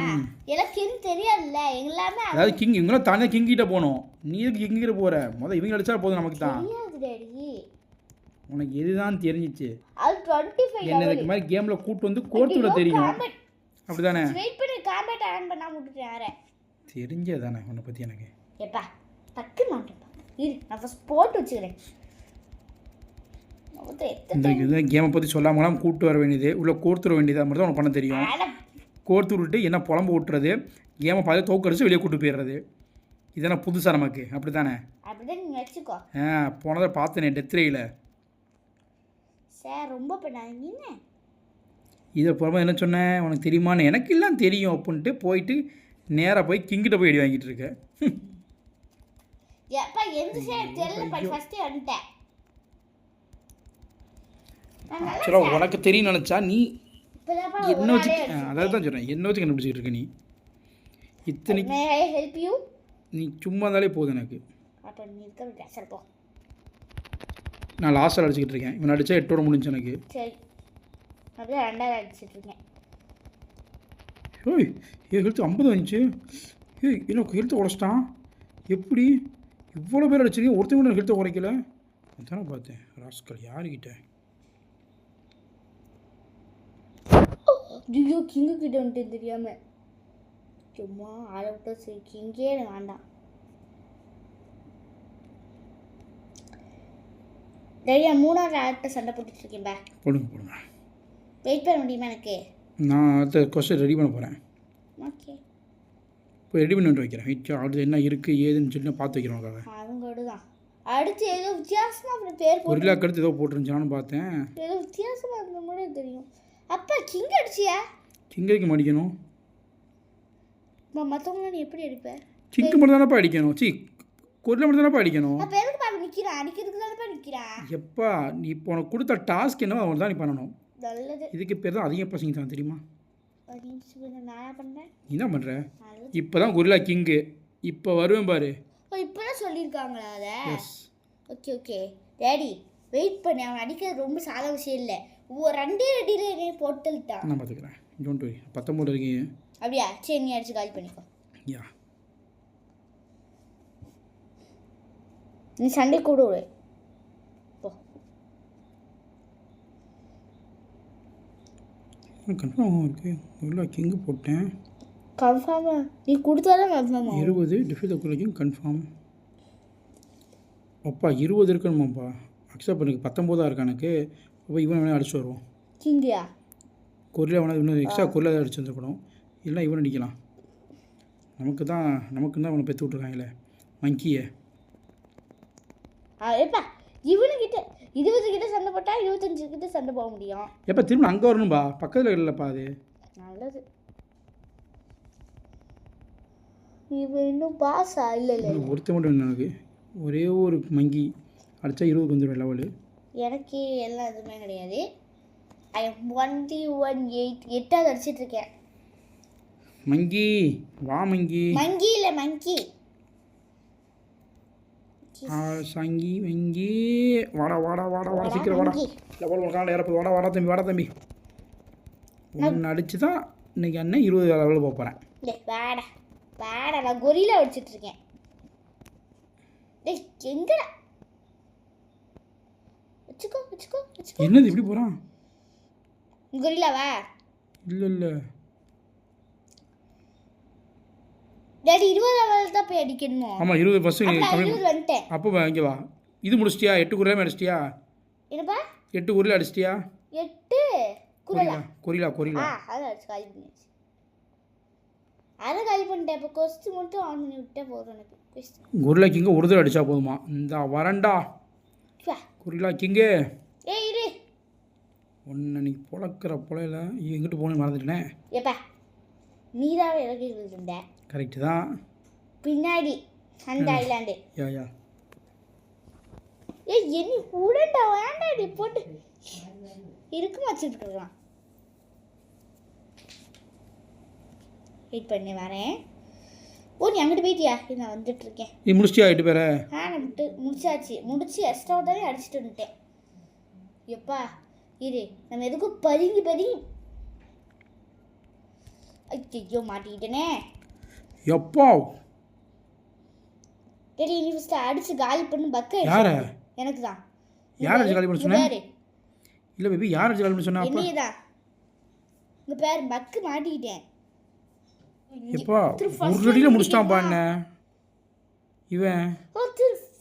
Speaker 2: எல்லாம் கிங் தெரியாதுல்ல எல்லாமே.
Speaker 1: அதாவது கிங் இவங்களாம் தானே கிங்கிட்ட போகணும். நீ எதுக்கு கிங்கிட்ட போகிற? இவங்க அடிச்சா போதும் நமக்கு தான்.
Speaker 2: தெரியாது டேடி.
Speaker 1: உனக்கு எதுதான் தெரிஞ்சிச்சு?
Speaker 2: அது 25
Speaker 1: என்ன இதுக்கு மாதிரி கேமில் கூட்டு வந்து கோர்த்து விட தெரியும் அப்படி தானே?
Speaker 2: வெயிட் பண்ணி காம்பேட் ஆன் பண்ணாம விட்டுட்டேன். யாரை
Speaker 1: தெரிஞ்சது தானே உன்னை பற்றி எனக்கு.
Speaker 2: ஏப்பா டக்கு மாட்டேப்பா. இரு நான் ஃபஸ்ட் போட்டு வச்சுக்கிறேன்.
Speaker 1: இந்த கேமை பற்றி சொல்லாமலாம் கூப்பிட்டு வர வேண்டியது உள்ள கோர்த்துட வேண்டியது மட்டும் தான் உனக்கு பண்ண தெரியும். கோர்த்து விட்டுட்டு என்ன புலம்பு விட்டுறது, கேமை பார்த்து தோக்கடிச்சு வெளியே கூப்பிட்டு போயிடுறது. இதெல்லாம் புதுசாக நமக்கு அப்படி தானே?
Speaker 2: அப்படிதான் நீங்கள் வச்சுக்கோ.
Speaker 1: போனதை பார்த்தேனே டெத்ரேயில்.
Speaker 2: சார் ரொம்ப பண்ணாதீங்க.
Speaker 1: இதை புறமா என்ன சொன்னேன் உனக்கு தெரியுமான்னு? எனக்கு எல்லாம் தெரியும் அப்படின்ட்டு போயிட்டு நேராக போய் கிங்கிட்ட போய் அடி வாங்கிட்டு இருக்கேன்.
Speaker 2: எப்பா எந்த சார் தெரியல ஃபஸ்ட்டே வந்துட்டேன்.
Speaker 1: ஆக்சுவலாக உனக்கு தெரியும் நினச்சா நீ என்ன வச்சு அதாவது தான் சொல்கிறேன். என்ன வச்சு கண்டுபிடிச்சிட்டு இருக்க நீ? இத்தனை
Speaker 2: ஹெல்ப் யூ.
Speaker 1: நீ சும்மா இருந்தாலே போதும் எனக்கு.
Speaker 2: அப்போ நீ இருக்க போ.
Speaker 1: நான் லாஸ்ட்டில் அடிச்சுக்கிட்டு இருக்கேன். இவன் அடித்தா 8 முடிஞ்சு எனக்கு.
Speaker 2: சரி அப்படியே 2வது அடிச்சுட்டு இருக்கேன்.
Speaker 1: ஓய் ஹெல்த் 50 வந்துச்சு. ஏய் இன்னும் ஹெல்த்தை உடச்சிட்டான். எப்படி இவ்வளோ பேர் அடிச்சிருக்கீங்க, ஒருத்தங்க கூட ஹெல்த்தை குறைக்கல. அதானே பார்த்தேன். ராஸ்கல் யாருக்கிட்ட?
Speaker 2: ஐயோ கிங்கு கிட்ட வந்துட்டு தெரியாம சும்மா ஆளை விட்டா சரி. கிங்கே எனக்கு வேண்டாம். டெய்லியா 3வது ஆள்கிட்ட சண்டை போட்டுட்டு இருக்கேன்பா.
Speaker 1: போடுங்க.
Speaker 2: வெயிட் பண்ண முடியுமா எனக்கு?
Speaker 1: நான் அடுத்த கொஸ்டின் ரெடி பண்ண போகிறேன்.
Speaker 2: ஓகே
Speaker 1: இப்போ ரெடி பண்ணிட்டு வைக்கிறேன். வெயிட் அடுத்து என்ன இருக்குது ஏதுன்னு சொல்லி பார்த்து வைக்கிறோம்.
Speaker 2: அவங்களோட தான் அடுத்து ஏதோ வித்தியாசமாக அப்படி பேர் போட்டு
Speaker 1: கொரில்லாக்கு அடுத்து ஏதோ போட்டுருந்துச்சான்னு பார்த்தேன்.
Speaker 2: ஏதோ வித்தியாசமாக இருந்த மாதிரி தெரியும். அப்பா கிங் அடிச்சியா?
Speaker 1: கிங்கைக்கு மடிக்கணும்.
Speaker 2: மற்றவங்கள நீ எப்படி அடிப்ப?
Speaker 1: கிங்கு மட்டும் தானப்பா அடிக்கணும். கொரில்லா மட்டும் தானப்பா அடிக்கணும்.
Speaker 2: அப்போ எதுக்கு பாப்பா நிற்கிறான்? அடிக்கிறதுக்கு தானப்பா நிற்கிறான்.
Speaker 1: எப்பா நீ இப்போ உனக்கு கொடுத்த டாஸ்க் என்னவோ அவன் தான் நீ பண்ணணும்.
Speaker 2: நல்லது.
Speaker 1: இதுக்கு பேர் தான் அதிகம் பசங்க தான் தெரியுமா?
Speaker 2: நான் பண்ணுறேன்.
Speaker 1: நீ என்ன பண்ணுற? இப்போ தான் கொரில்லா கிங்கு. இப்போ வருவேன் பாரு.
Speaker 2: இப்போ தான் சொல்லியிருக்காங்களா அதை?
Speaker 1: எஸ்.
Speaker 2: ஓகே டேடி வெயிட் பண்ணி. அவன் அடிக்கிறது ரொம்ப சாத விஷயம் இல்லை. ரெண்டே அடியில் என்னைய போட்டுட்டான்.
Speaker 1: நான் பார்த்துக்கிறேன். Don't worry. 19 இருக்கீங்க.
Speaker 2: அப்படியா? சரி நீ அடிச்சு காலி பண்ணிக்கோ.
Speaker 1: யா
Speaker 2: நீ சண்டை கூட விடு. போ.
Speaker 1: கன்ஃபார்ம் இருக்கு. கொரில்லா கிங்கு போட்டேன்.
Speaker 2: கன்ஃபார்மா? நீ கொடுத்தாதான் கன்ஃபார்மா?
Speaker 1: 20 defeat the gorilla king confirm. அப்பா 20 இருக்கணுமாப்பா. அக்செப்ட் எனக்கு 19 இருக்கா எனக்கு. அப்போ இவன் வேணால் அடிச்சு வருவோம்.
Speaker 2: கிங்கியா?
Speaker 1: கொரில்லா வேணால் இன்னும் எக்ஸ்ட்ரா கொரில்லா தான் அடிச்சு வந்துருக்கணும். இல்லைனா இவன் அடிக்கலாம். நமக்கு தான் அவனை பெற்று விட்ருக்காங்களே மங்கியை.
Speaker 2: எப்பா இவனுக்கிட்ட 20 கிட்ட சண்டை போட்டா 25 கிட்ட சண்டை போக முடியும்.
Speaker 1: எப்போ திரும்ப அங்கே வரணும்பா. பக்கத்தில் இல்லைப்பா அது.
Speaker 2: நல்லது. இவன் இன்னும் பாஸா? இல்லை
Speaker 1: ஒருத்த மட்டும் என்ன எனக்கு ஒரே ஒரு மங்கி அடித்தா 20 வந்துடும் லெவலு.
Speaker 2: எனக்கு எல்லாம் எதுவுமே கிடையாது. ஐ எம் 8வது அடிச்சிட்டு இருக்கேன்.
Speaker 1: மங்கி வா மங்கி.
Speaker 2: மங்கி இல்லை மங்கி.
Speaker 1: சங்கி மங்கி வாடா சீக்கிரம் வாடா. லெவல் உனக்கான ஏறப்போ வாடா தம்பி. ஒன்று அடிச்சு தான் இன்னைக்கு அண்ணன் 20 லெவலில் போக போகிறேன்.
Speaker 2: வாடா நான் கொரில்லா அடிச்சிட்டு இருக்கேன். டேய் எங்கடா? வச்சுக்கோ.
Speaker 1: என்னது இப்படி போகிறான்?
Speaker 2: கொரில்லாவா?
Speaker 1: இல்லை
Speaker 2: டேடி 20 லெவல் தான் போய் அடிக்கணுமோ?
Speaker 1: ஆமாம் 20 ஃபஸ்ட்டு
Speaker 2: கம்மி வந்துட்டேன்.
Speaker 1: அப்போ இங்கே வா. இது முடிச்சிட்டியா? 8 குரில்லா அடிச்சிட்டியா?
Speaker 2: என்னப்பா
Speaker 1: 8 குரில்லா அடிச்சிட்டியா?
Speaker 2: 8
Speaker 1: கொரில்லா
Speaker 2: அதை அடிச்சு காலி பண்ணியாச்சு. அதை காலி பண்ணிட்டேன். இப்போ கொஸ்ட் மட்டும் ஆன் பண்ணி விட்டா போதும் எனக்கு.
Speaker 1: கொரில்லா கிங்கு ஒரு தடவை அடித்தா போதுமா? இந்த வரண்டா கொரில்லா கிங்கு.
Speaker 2: இரு
Speaker 1: ஒன்று நீ பொழக்கிற பொழையில எங்கிட்டு போகணுன்னு மறந்துட்டேனே.
Speaker 2: எப்பா நீதாவே இறக்கி இருந்த.
Speaker 1: கரெக்டு தான்.
Speaker 2: பின்னாடி அந்த ஐலாண்டு.
Speaker 1: யா
Speaker 2: என்ன உடண்டா வேண்டாடி போட்டு இருக்குமா வச்சுருக்கலாம். வெயிட் பண்ணி வரேன். நீ அங்கிட்டு போயிட்டியா? நான் வந்துட்டு இருக்கேன்.
Speaker 1: நீ முடிச்சிட்டியா 8 பேரை?
Speaker 2: நான் முடிச்சு எக்ஸ்ட்ரா தானே அடிச்சுட்டு வந்துட்டேன். எப்பா இரு நம்ம எதுக்கும் பதுங்கி ஐயோ மாட்டிக்கிட்டேனே.
Speaker 1: எப்பா
Speaker 2: டேடி நீ ஃபஸ்ட்டு அடிச்சு காலி பண்ணு. பக்க
Speaker 1: யாரை?
Speaker 2: எனக்கு தான்.
Speaker 1: யார் அடிச்சு காலி பண்ண சொன்னேன்? இல்லை பேபி யார் அடிச்சு காலி பண்ண சொன்னா?
Speaker 2: என்னையே தான். இங்கே பேர் பக்கு மாட்டிக்கிட்டேன்.
Speaker 1: எப்பா ஒரு அடியில் முடிச்சிட்டான்ப்பா என்ன இவன்.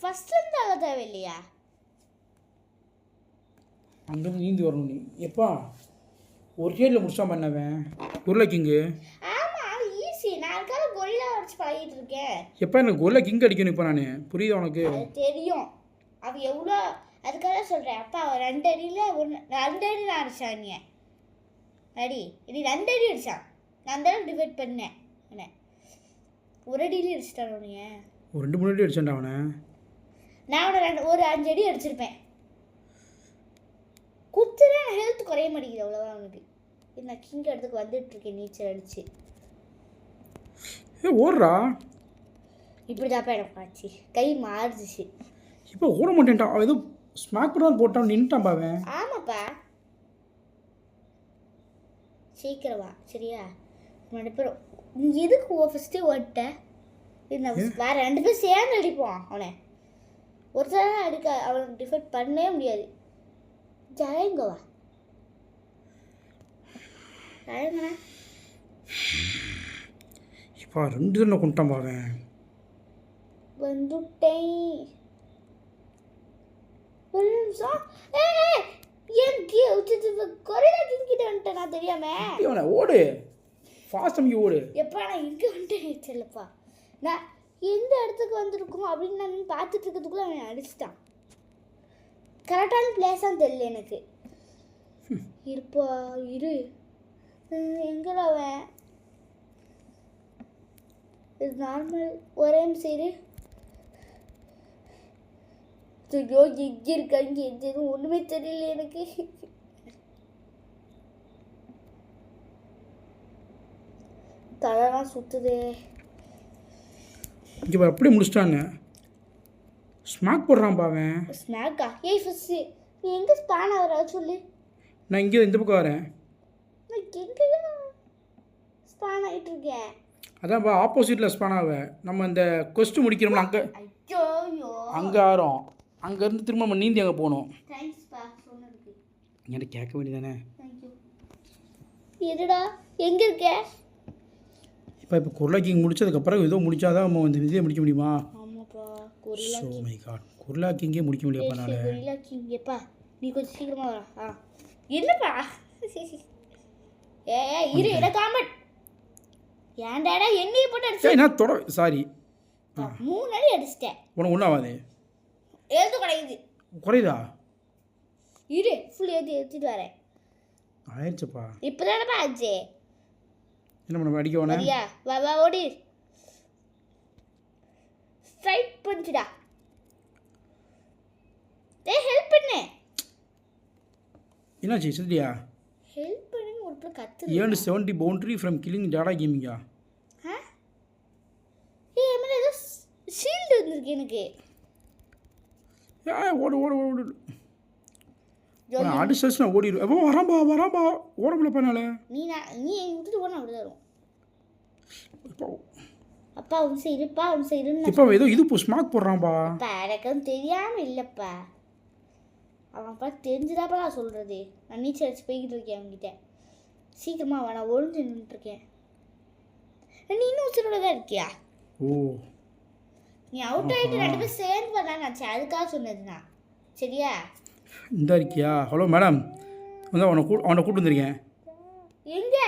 Speaker 2: ஃபஸ்ட் இருந்தாக தேவையில்லையா?
Speaker 1: அங்கேருந்து நீந்தி வரணும் நீ. எப்பா ஒரு சைடில் முடிச்சிட்டான் பண்ணவன் கொரில்லா கிங்கு.
Speaker 2: ஆமாம் ஈஸி. நான் அதுக்காக கொரில்லா அடிச்சு பழகிட்டு இருக்கேன்.
Speaker 1: எப்போ எனக்கு கொரில்லா கிங் அடிக்கணும் இப்போ நான். புரியுதா உனக்கு?
Speaker 2: தெரியும். அவள் எவ்வளோ அதுக்காக சொல்கிறேன். அப்பா 2 அடியில் 2 அடி நான் அடிச்சாங்க. அடி நீ 2 அடி அடித்தான். நான் தான் டிவைட் பண்ணேன். என்ன ஒரு அடியிலே அடிச்சிட்டான் உனிய?
Speaker 1: ஒரு 2-3 அடி அடிச்சான்டா அவனை.
Speaker 2: நான் அவனை ஒரு 5 அடி அடிச்சிருப்பேன். குத்துனா ஹெல்த் குறைய மாட்டேங்குது. அவ்வளோதான் அவனுக்கு. நான் கிங் இடத்துக்கு வந்துட்டு இருக்கேன் நீச்சல் அடிச்சு.
Speaker 1: ஓடுறா
Speaker 2: இப்படி தான்ப்பா எனக்கு ஆச்சு. கை மாறுச்சு.
Speaker 1: இப்போ ஓட மாட்டேன்டா. அவன் ஏதோ ஸ்மாக் பண்ண போட்டான் நின்ட்டான்பா அவன்.
Speaker 2: ஆமாப்பா சீக்கிரமா சரியா? 2 பேரும் நீ எதுக்கு ஃபஸ்ட்டு ஓட்ட? வேற 2 பேர் சேர்ந்து அடிப்போம் அவனை. ஒருத்தர் அடிக்க அவனுக்கு டிஃபெக்ட் பண்ணவே முடியாது. ஜெயங்கவா ஜெயங்கண்ணா
Speaker 1: இப்போ 2 தடவை கொண்டான் பாவேன்.
Speaker 2: வந்துட்டேன். ஒரு நிமிஷம். என் கொரிலா கிங் கிட்ட வந்துட்டேன் நான் தெரியாம.
Speaker 1: அவனை ஓடு ஃபாஸ்ட் அமுக்கி ஓடு.
Speaker 2: எப்பா நான் இங்கே வந்துட்டேன் செல்லப்பா. நான் எந்த இடத்துக்கு வந்திருக்கோம் அப்படின்னு நான் பார்த்துட்டு இருக்கிறதுக்குள்ள அவன் அடிச்சிட்டான். கரெக்டான பிளேஸான்னு தெரியல எனக்கு. இருப்பா இரு. எங்கடா அவன்? இது நார்மல். ஒரே சரி. ஐயோ எங்கே இருக்காங்க எதுவும் ஒன்றுமே தெரியல எனக்கு. தலைலாம் சுற்றுதே.
Speaker 1: இங்கே அப்படியே முடிச்சிட்டாங்க. ஸ்மாக் போடுறான் பாவன்.
Speaker 2: ஸ்மாக்கா? ஏய் ஃபஸ்ட்டு நீ எங்கே ஸ்பான் ஆகிற சொல்லு.
Speaker 1: நான் இங்கே இந்த பக்கம் வரேன்.
Speaker 2: நான் எங்கே ஸ்பான் ஆகிட்டு இருக்கேன்?
Speaker 1: அதான்ப்பா ஆப்போசிட்டில் ஸ்பான் ஆவேன். நம்ம இந்த கொஸ்ட்டு முடிக்கிறோம்ல அங்கே.
Speaker 2: ஐயோ
Speaker 1: அங்கே ஆறோம். அங்கேருந்து திரும்ப நம்ம நீந்தி அங்கே போகணும்.
Speaker 2: தேங்க்ஸ்ப்பா சொன்னதுக்கு.
Speaker 1: என்கிட்ட கேட்க வேண்டியதானே.
Speaker 2: தேங்க்யூ. இருடா எங்கே இருக்க?
Speaker 1: இப்போ கொரிலா கிங் முடிச்சதுக்கப்புறம் ஏதோ முடிச்சாதான் நம்ம இந்த இதை முடிக்க முடியுமா?
Speaker 2: ஆமாப்பா gorilla
Speaker 1: so my god gorilla கிங்கே முடிக்க முடியாப்பா என்னால்.
Speaker 2: கொரிலா கிங் எப்பா நீ கொஞ்சம் சீக்கிரமாக வர. என்னப்பா இரு இட காம்பட் ஏன்டாடா என்னைய போட்டு அடிச்சு.
Speaker 1: நான் தொட சாரி
Speaker 2: 3 அடி அடிச்சிட்டேன்.
Speaker 1: உனக்கு ஒன்றும் ஆகாது.
Speaker 2: எழுத்து கிடையாது.
Speaker 1: குறையுதா?
Speaker 2: இரு ஃபுல் ஏற்றிட்டு வரேன்.
Speaker 1: ஆயிடுச்சுப்பா.
Speaker 2: இப்போ தானப்பா ஆச்சு.
Speaker 1: என்ன பண்ண அடிக்க வேணா?
Speaker 2: சரியா வா வா ஓடி. ஸ்ட்ரைட் பண்ணிச்சுடா. ஹெல்ப் பண்ணு.
Speaker 1: என்னாச்சு செத்துட்டியா?
Speaker 2: ஹெல்ப் பண்ணுன்னு ஒரு பிள்ளை கத்து.
Speaker 1: ஏன் 70 பவுண்டரி ஃப்ரம் கில்லிங் டாடா கேமிங்கா?
Speaker 2: ஏன் ஏதோ ஷீல்டு வந்துருக்கு எனக்கு.
Speaker 1: ஓடு ஓடு ஓடு. அடிச்சு நான் ஓடிடுவேன். எப்போ வராம்பா வராம்பா ஓட முடியப்பானால.
Speaker 2: நீ விட்டுட்டு போனா அப்படி வரும்.
Speaker 1: இப்போ
Speaker 2: அப்பா உன் இருப்பா உன் இருன்னு
Speaker 1: இப்போ ஏதோ இது ஸ்மாக் போடுறான்பா.
Speaker 2: அப்பா எனக்கும் தெரியாமல் இல்லைப்பா. அவன்ப்பா தெரிஞ்சுதாப்பா நான் சொல்கிறது. நான் நீச்சல் அடிச்சு போய்கிட்டு இருக்கேன் அவன்கிட்ட. சீக்கிரமாக அவன் நான் ஒழிஞ்சு நின்றுட்டுருக்கேன். நீ இன்னும் உச்சரோட தான் இருக்கியா?
Speaker 1: ஓ
Speaker 2: நீ அவுட் ஆகிட்டு 2 பேர் சேர்ந்து பண்ணாச்சு அதுக்காக சொன்னதுண்ணா. சரியா
Speaker 1: இந்த இருக்கியா? ஹலோ மேடம் வந்து அவனை கூட்டு வந்துருக்கேன்.
Speaker 2: எங்கே?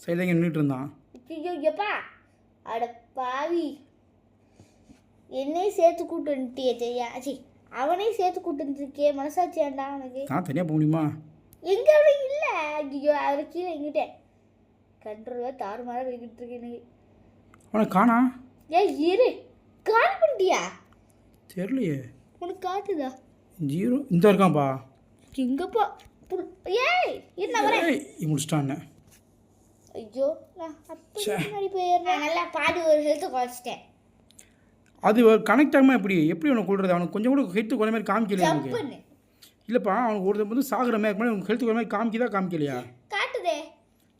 Speaker 1: சைதாங்க நின்றுட்டு இருந்தான்.
Speaker 2: ஐயோ எப்பா அட பாவி என்னையும் சேர்த்து கூட்டு வந்துட்டியே. சரியா சி அவனையும் சேர்த்து கூட்டு வந்துருக்கே. மனசாட்சி ஏண்டா அவனுக்கு?
Speaker 1: நான் தனியாக போக முடியுமா?
Speaker 2: எங்கே அவனை இல்லை. ஐயோ அவர் கீழே எங்கிட்டே கண்ட்ரோலாக தாறுமாறாக போய்கிட்டு இருக்கேன் எனக்கு.
Speaker 1: அவனை காணா?
Speaker 2: இரு கால் பண்ணிட்டியா?
Speaker 1: தெரியலையே.
Speaker 2: உனக்கு காட்டுதா?
Speaker 1: 0 இந்த இருக்கான்ப்பா.
Speaker 2: எங்கப்பா ஏய் என்ன வரேன்
Speaker 1: முடிச்சிட்டான்.
Speaker 2: ஐயோ நான் அப்போ முன்னாடி போயிடுறேன். நல்லா பாதி ஒரு ஹெல்த்தை குறைச்சிட்டேன்.
Speaker 1: அது கனெக்ட் ஆகாமல் எப்படி அவனை கொள்றது? அவனுக்கு கொஞ்சம் கூட ஹெல்த்து குறை மாதிரி காமிக்கலையா அவனுக்கு? இல்லைப்பா அவனுக்கு ஒரு வந்து சாகிற மாதிரி இருக்கும். அவனுக்கு ஹெல்த்து குறை மாதிரி காமிக்கலையா?
Speaker 2: காட்டுதே.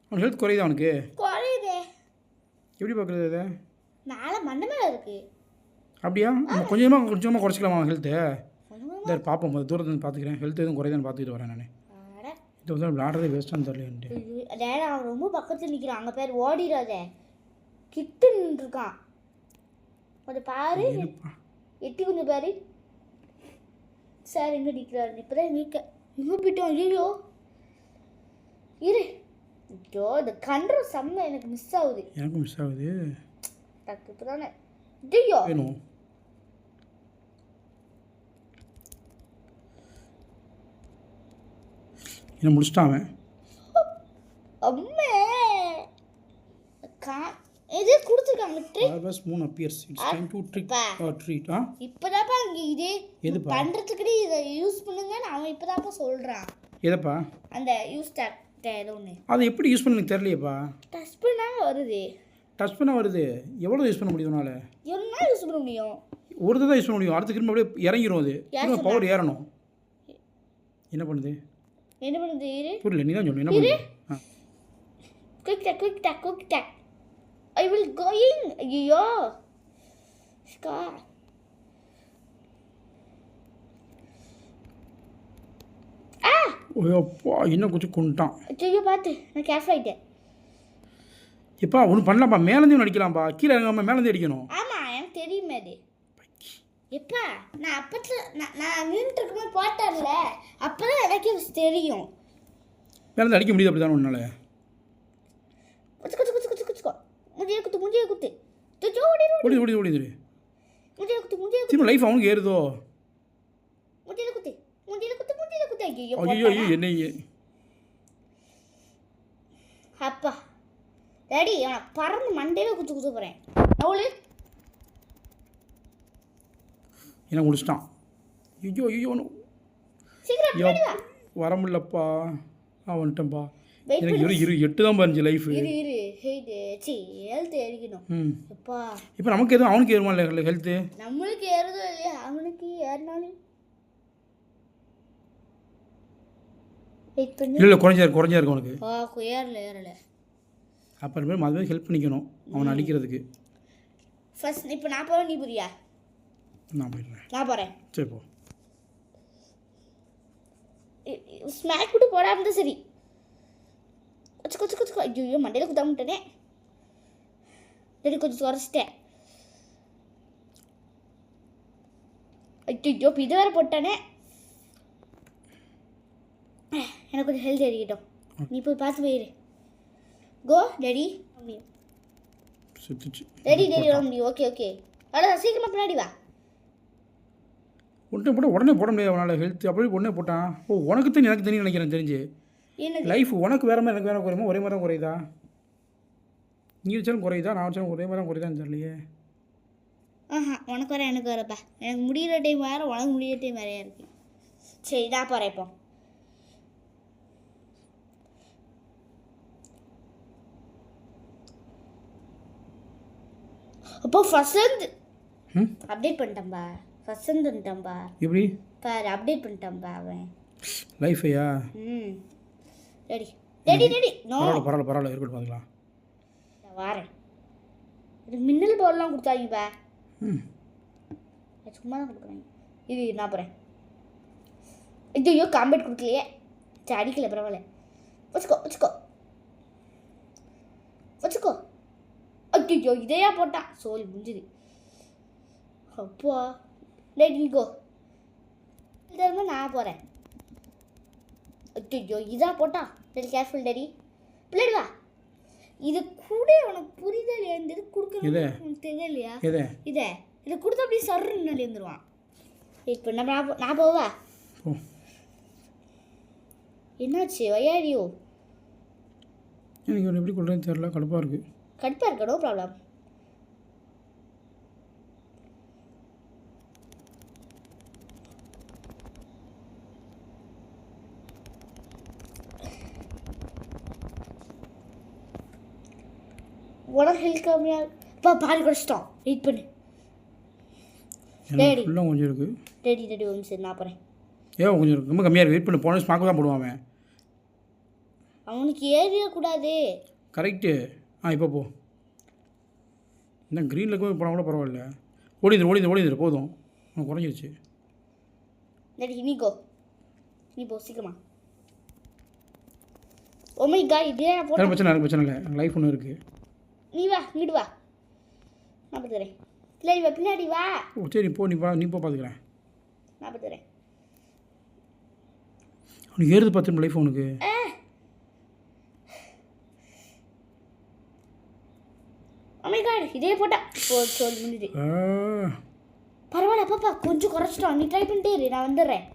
Speaker 1: அவனுக்கு ஹெல்த் குறையுதா? அவனுக்கு
Speaker 2: குறையுதே.
Speaker 1: எப்படி பார்க்குறது அதை?
Speaker 2: நாளை மண்டை மேலே இருக்கு.
Speaker 1: அப்படியா? நம்ம கொஞ்சமாக குறைச்சிக்கலாமா ஹெல்த்து? இந்த பார்ப்போம் போது தூரத்தில் பார்த்துக்கிறேன். ஹெல்த் எதுவும் குறையுதான்னு பார்த்துக்கிட்டு வரேன் நான். இது வந்து விளாடுறதே வேஸ்ட்டான்னு தெரியலன்ட்டு.
Speaker 2: டேடா அவன் ரொம்ப பக்கத்தில் நிற்கிறான். அங்கே பேர் ஓடிடாத கிட்டு நின்றுருக்கான். கொஞ்சம் பாரு எட்டி கொஞ்சம் பாரு. சார் எங்கே நிற்கிறாரு? இப்போ தான் நீக்க எங்கே போயிட்டோம்? ஐயோ இரு. ஐயோ இந்த கண்ட்ரோல் செம்ம எனக்கு மிஸ் ஆகுது.
Speaker 1: எனக்கும் மிஸ் ஆகுது.
Speaker 2: டக்கு இப்போ தானே ஐயோ
Speaker 1: வேணும். என்ன முடிச்சிட்டான் அவன்?
Speaker 2: அம்மே இது கொடுத்துருக்காங்க
Speaker 1: Harvest moon appears. It's time to treat.
Speaker 2: இப்போதாப்பா இங்கே இது பண்ணுறதுக்கு இதை யூஸ் பண்ணுங்கன்னு அவன் இப்போதாப்பா சொல்கிறான்.
Speaker 1: எதப்பா?
Speaker 2: அந்த யூஸ் டாக்டர் ஏதோ ஒன்று.
Speaker 1: அதை எப்படி யூஸ் பண்ண எனக்கு தெரியலையேப்பா.
Speaker 2: டச் பண்ணால் வருது.
Speaker 1: டச் பண்ணால் வருது. எவ்வளோ யூஸ் பண்ண முடியும் உன்னால?
Speaker 2: எவ்வளோ யூஸ் பண்ண முடியும்?
Speaker 1: ஒரு தான் யூஸ் பண்ண முடியும். அடுத்து திரும்ப அப்படியே இறங்கிடும். அது திரும்ப பவர் ஏறணும். என்ன பண்ணுது?
Speaker 2: என்ன பண்ணுது?
Speaker 1: புரியல. நீ தான் சொல்லணும். என்ன பண்ணுது?
Speaker 2: Quick talk I will going. ஐயோ ஸ்கா
Speaker 1: ஓப்பா இன்னும் கொஞ்சம் கொண்டுட்டான்.
Speaker 2: ஐயோ பார்த்து நான் கேர்ஃபுல் ஆகிட்டேன்.
Speaker 1: எப்பா ஒன்றும் பண்ணலாம்ப்பா, மேலேருந்து அடிக்கலாம்ப்பா, கீழே இறங்காமல் மேலேருந்து அடிக்கணும்.
Speaker 2: ஆமாம் எனக்கு தெரியுமே அது. எப்பா நான் அப்பத்தில் நான் நின்றுட்டு இருக்கும்போது போட்டார்ல, அப்போ தான் எனக்கு தெரியும்.
Speaker 1: மேலேருந்து அடிக்க முடியுது அப்படி தானே உன்னால?
Speaker 2: குச்சு குச்சு குச்சு குச்சு குச்சுக்கோ. முஞ்சியை குத்து துச்சோ
Speaker 1: ஓடிது
Speaker 2: முஞ்சியை குத்து
Speaker 1: திரும்ப லைஃப் அவனுக்கு ஏறுதோ?
Speaker 2: முஞ்சியில் குத்து ஐயோ
Speaker 1: ஐயோ ஐயோ என்ன
Speaker 2: அப்பா டாடி அவனை பறந்து மண்டையில் குத்து போகிறேன். அவளு
Speaker 1: என்ன முடிச்சிட்டான். ஐயோ ஐயோ
Speaker 2: சீக்கிரம்
Speaker 1: வர முடியலப்பா. வந்துட்டேன்ப்பா.
Speaker 2: வெயிட்
Speaker 1: எனக்கு இரு 8 தான் பாருச்சு லைஃபு.
Speaker 2: இரு ஹெல்த் ஏறிக்கணும். எப்பா
Speaker 1: இப்போ நமக்கு எதுவும் அவனுக்கு ஏறுமா இல்லை ஹெல்த்து?
Speaker 2: நம்மளுக்கு ஏறுதோ இல்லையா, அவனுக்கு ஏறினாலும் வெயிட் பண்ணி
Speaker 1: இல்லை குறைஞ்சா இருக்கு அவனுக்கு.
Speaker 2: ஏறல
Speaker 1: அப்புறமே மறுபடியும் ஹெல்ப் பண்ணிக்கணும் அவனை அடிக்கிறதுக்கு.
Speaker 2: ஃபர்ஸ்ட் இப்போ நான் போவேன், நீ புரியா?
Speaker 1: நான் போயிடுறேன்.
Speaker 2: நான் போகிறேன்.
Speaker 1: சரி போ.
Speaker 2: ஸ்மாக் விட்டு போடாம இருந்தால் சரி. கொச்சு ஐயோ மண்டையில் குத்தாமட்டேனே. சரி கொஞ்சம் குறைச்சிட்டேன். ஐயோ இது வேறு போட்டானே. எனக்கு கொஞ்சம் ஹெல்த் ஏறிக்கிட்டோம். நீ போய் பார்த்து போயிரு. கோ டேடி. டேடி வர முடியும். ஓகே அவ்வளோ சீக்கிரமாக பின்னாடி வா.
Speaker 1: உடனே போட முடியாது அவனால் ஹெல்த். அப்படியே உடனே போட்டான். உனக்கு தெரியும் எனக்கு தெரியும் நினைக்கிறேன். தெரிஞ்சு லைஃப் உனக்கு வேறு மாதிரி எனக்கு வேறு குறையுமா ஒரே மாதிரி தான் குறையுதா? நீ வச்சாலும் குறையுதா நான் வச்சாலும் ஒரே மாதிரி தான் குறையுதான்னு தெரியலையே.
Speaker 2: உனக்கு வர எனக்கு வரப்பா. எனக்கு முடிகிற டைம் வேறு, உனக்கு முடிகிற டைம் வேறையா இருக்கு. சரி நான் போகிறேன் இப்போ. அப்போ ஃபர்ஸ்ட் அப்டேட் பண்ணிட்டேன்பா. எப்படி பாரு அப்டேட் பண்ணிட்டேன்பா அவன்
Speaker 1: லைஃபையா.
Speaker 2: டேடி நோ
Speaker 1: பரவாயில்ல இருக்கட்டும் பார்த்துக்கலாம்.
Speaker 2: வாரேன். இது மின்னல் பவர்லாம் கொடுத்தாங்கப்பா. சும்மா தான் கொடுக்குறாங்க. இது நான் போகிறேன். ஐயோ காம்பேட் கொடுக்கலையே. சரி அடிக்கல பரவாயில்ல. வச்சுக்கோ ஐயோ இதையா போட்டான். சோல் முடிஞ்சுது. அப்பா டேடி கோ. திரும்ப நான் போகிறேன். ஐயோ இதா போட்டான். Daddy careful daddy. பிள்ளைடி வா. இது கூட உனக்கு புரியுதா இல்லையா? இந்த இது கொடுக்குறது உனக்கு தெரியலையா? இதை கொடுத்தா அப்படியே சர்ன்னு எழுந்துருவான். இப்போ நான் போவா. என்னாச்சு வயாடியோ?
Speaker 1: எனக்கு எப்படி கொடுறேன்னு தெரியல. கடுப்பாக இருக்கு.
Speaker 2: No problem. உனக்கு ஹெல்த் கம்மியா பாதி குறைச்சிட்டோம். வெயிட் பண்ணு டேடி.
Speaker 1: ஃபுல்லாக கொஞ்சம் இருக்குது.
Speaker 2: டேடி ஒன்று சரி நான் போகிறேன்.
Speaker 1: கொஞ்சம் இருக்கு. ரொம்ப கம்மியாக இருக்குது. வெயிட் பண்ணு. போன ஸ்மாக்கு தான் போடுவான் அவன்.
Speaker 2: அவனுக்கு ஏறியக்கூடாது.
Speaker 1: கரெக்டு. இப்போ போ. இந்த க்ரீனில் போனால் கூட பரவாயில்ல. ஓடிந்துரு போதும். அவன் குறைஞ்சிருச்சு.
Speaker 2: டேடி நீ போ சீக்கிரமா. ஓமை காய் இதே போட்டு
Speaker 1: பிரச்சனை இல்லை. லைஃப் ஒன்று இருக்குது.
Speaker 2: நீ வா இங்கிட்டு வா. நான் பார்த்துக்கிறேன். பின்னாடி வா பின்னாடி வா.
Speaker 1: சரி போ. நீ போ பார்த்துக்கிறேன்.
Speaker 2: நான் பார்த்துக்கிறேன்.
Speaker 1: அவனுக்கு ஏறுது பார்த்து லைஃப் அவனுக்கு.
Speaker 2: ஓமை காய் இதே போட்டா சொல்லி முடியுது. பரவாயில்ல பாப்பா கொஞ்சம் குறைச்சிட்டோம். நீ ட்ரை பண்ணிட்டே இரு, நான் வந்துடுறேன்.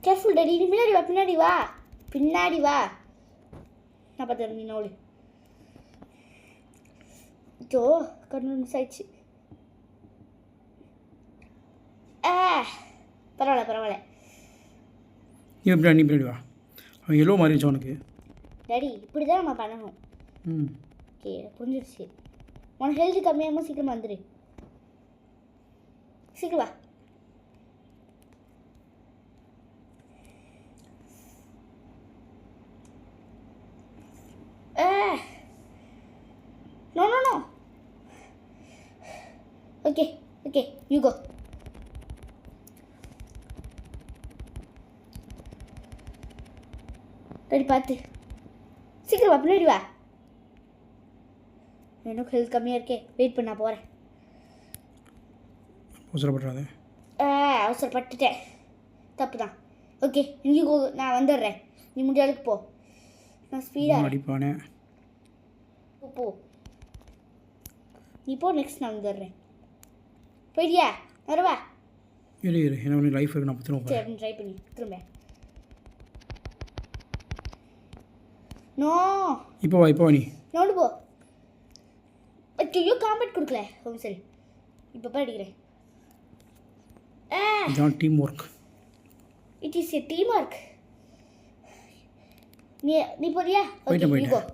Speaker 2: Careful daddy. நீ பின்னாடி வா. நான் பார்த்துறேன். நீ நோடு. கண்ணு மிஸ் ஆயிடுச்சு. பரவாயில்ல.
Speaker 1: நீ பின்னாடி வா. அவன் எல்லோ மாறிடுச்சு அவனுக்கு.
Speaker 2: டேடி இப்படி தான் நம்ம பண்ணணும். ஓகே புரிஞ்சிடுச்சு. உனக்கு ஹெல்த் கம்மியாகாமல் சீக்கிரமாக வந்துடு. சீக்கிரம் வா. Okay okay you go. Ready பார்த்து சீக்கிரம் வா, பின்னாடி வா. எனக்கு ஹெல்த் கம்மியாக இருக்கே, வெயிட் பண்ண போகிறேன்.
Speaker 1: அவசரப்படுறாது.
Speaker 2: அவசரப்பட்டுட்டேன், தப்பு தான். ஓகே இங்கே கோ, நான் வந்துடுறேன். நீ முடியாதுக்கு போ, நான் ஸ்பீடாக
Speaker 1: அடிப்பானே.
Speaker 2: போ நீ போ, நெக்ஸ்ட் நான் வந்துடுறேன். போயிடியா? வரவா?
Speaker 1: இரு என்ன லைஃப் இருக்கு, நான் பற்றி
Speaker 2: சரி ட்ரை பண்ணி திரும்ப. நோ
Speaker 1: இப்போ வா நீ
Speaker 2: நோண்டு போ. ஐயோ காம்பேட் கொடுக்கல. சரி இப்போ போய் அடிக்கிறேன்.
Speaker 1: இதான் team work.
Speaker 2: It is a team work. நீ போறியா?
Speaker 1: போயிட்டேன்.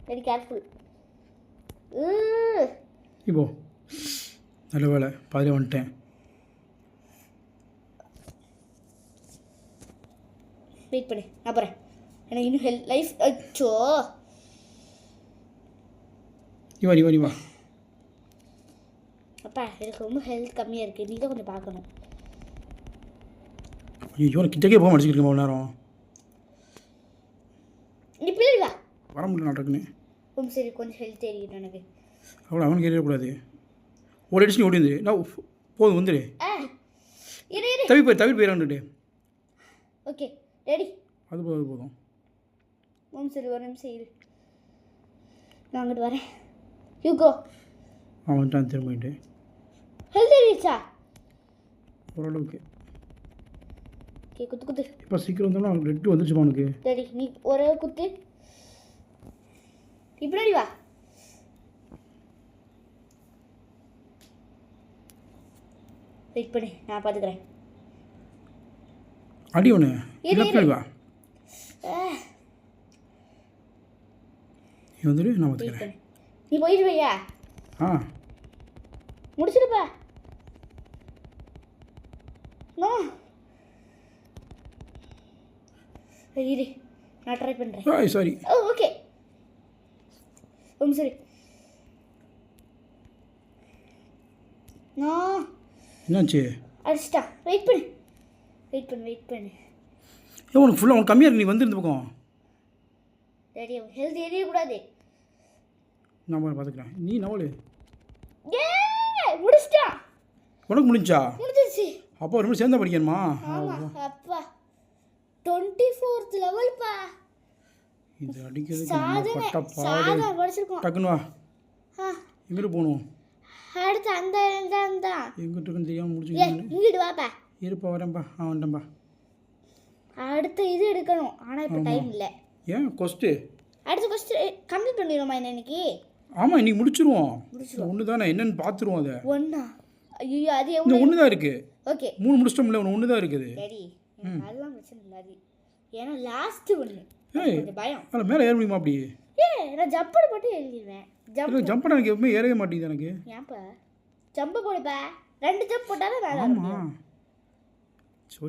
Speaker 2: Very careful.
Speaker 1: இப்போ நல்ல வேலை, பாதியில் வந்துட்டேன்.
Speaker 2: வெயிட் பண்ணு, நான் போகிறேன். எனக்கு இன்னும் ஹெல்த் லைஃப். அச்சோ
Speaker 1: நீ வா.
Speaker 2: அப்பா எனக்கு ரொம்ப ஹெல்த் கம்மியாக இருக்குது, நீ தான் கொஞ்சம் பார்க்கணும்.
Speaker 1: ஐயோ கிட்டக்கே போக மாட்டேங்கிருக்கேன் ஒரு நேரம்.
Speaker 2: நீ பிள்ளை வா.
Speaker 1: வர முடியல நாட்டுக்குன்னு.
Speaker 2: சரி கொஞ்சம் ஹெல்த் ஏறிக்கணும் எனக்கு.
Speaker 1: அவனுக்கு ஏறிடக்கூடாது. ஒரு அடிச்சு நீ ஓடி வந்து நான் போதும் வந்துடு.
Speaker 2: இரு
Speaker 1: தவி போயிடான்ட்டு.
Speaker 2: Okay ready.
Speaker 1: அது போதும்.
Speaker 2: சரி ஒரு நிமிஷம் இரு, நான் அங்கிட்டு வரேன். You go.
Speaker 1: அவன் வந்துட்டான் திரும்பிட்டு.
Speaker 2: ஹெல்த் ஏறிச்சா?
Speaker 1: ஓரளவுக்கு.
Speaker 2: ஓகே குத்து.
Speaker 1: இப்போ சீக்கிரம் வந்தாலும் அவனுக்கு ரெட்டு வந்துச்சுப்பா அவனுக்கு.
Speaker 2: ரெடி, நீ ஒரே குத்து. இப்படி வா. வெயிட் பண்ணு, நான் பார்த்துக்கிறேன்.
Speaker 1: அடி ஒன்று இல்லை வா. நீ வந்துடு, நான் பார்த்துக்கிறேன்.
Speaker 2: நீ போயிட்டு வையா. முடிச்சிருப்பா. நோ இரு, நான் ட்ரை பண்ணுறேன்.
Speaker 1: சாரி.
Speaker 2: ஓகே சரி. நோ
Speaker 1: என்னாச்சு?
Speaker 2: அடிச்சிட்டா. வெயிட் பண்ணு.
Speaker 1: உனக்கு ஃபுல்லாக உனக்கு கம்மியாக இருக்கு, நீ வந்து இந்த பக்கம்.
Speaker 2: டேடி ஹெல்த் ஏறியக்கூடாது.
Speaker 1: நான் பார்த்துக்கிறேன், நீ நவலு.
Speaker 2: முடிச்சிட்டா.
Speaker 1: உனக்கு முடிஞ்சிருச்சு. அப்போ ஒரு சேர்ந்தா படிக்கணுமா?
Speaker 2: அப்பா 24th லெவல்ப்பா.
Speaker 1: இது அடிக்கிறது
Speaker 2: சாதா படிச்சிருக்கோம்.
Speaker 1: டக்குன்னு வா. எங்கிட்டு போகணும்?
Speaker 2: அடுத்து அந்த
Speaker 1: எங்கிட்ட இருக்குன்னு தெரியாமல் முடிச்சுக்கிட்டு
Speaker 2: இங்கிட்டு வாப்பா.
Speaker 1: இருப்பா வரேன்ப்பா. வந்துட்டேன்ப்பா.
Speaker 2: அடுத்த இது எடுக்கணும், ஆனால் இப்போ டைம் இல்லை.
Speaker 1: ஏன் கொஸ்ட்டு?
Speaker 2: அடுத்த கொஸ்ட்டு கம்ப்ளீட் பண்ணிடுவோமா இன்னைக்கு?
Speaker 1: ஆமாம் இன்னைக்கு முடிச்சிருவோம். ஒன்று தானே, என்னென்னு பார்த்துருவோம். அதை
Speaker 2: ஒன்றா? ஐயோ அது
Speaker 1: இந்த ஒன்று தான் இருக்குது.
Speaker 2: ஓகே
Speaker 1: 3 முடிச்சிட்டோம்ல, ஒன்று தான் இருக்குது.
Speaker 2: சரி அதெல்லாம் பிரச்சனை இல்லை. அது ஏன்னா லாஸ்ட்டு ஒன்று கொஞ்சம் பயம்.
Speaker 1: அதில் மேலே ஏற முடியுமா அப்படி?
Speaker 2: நான் ஜம்பர் போட்டு எழுதிடுவேன்.
Speaker 1: ஜம்ப் எனக்கு எப்பவுமே ஏறவே மாட்டேங்குது எனக்கு.
Speaker 2: ஏன்ப்பா ஜம்பை போடுப்பா. 2 ஜம்ப் போட்டாலும் நான்
Speaker 1: ஆமாம்.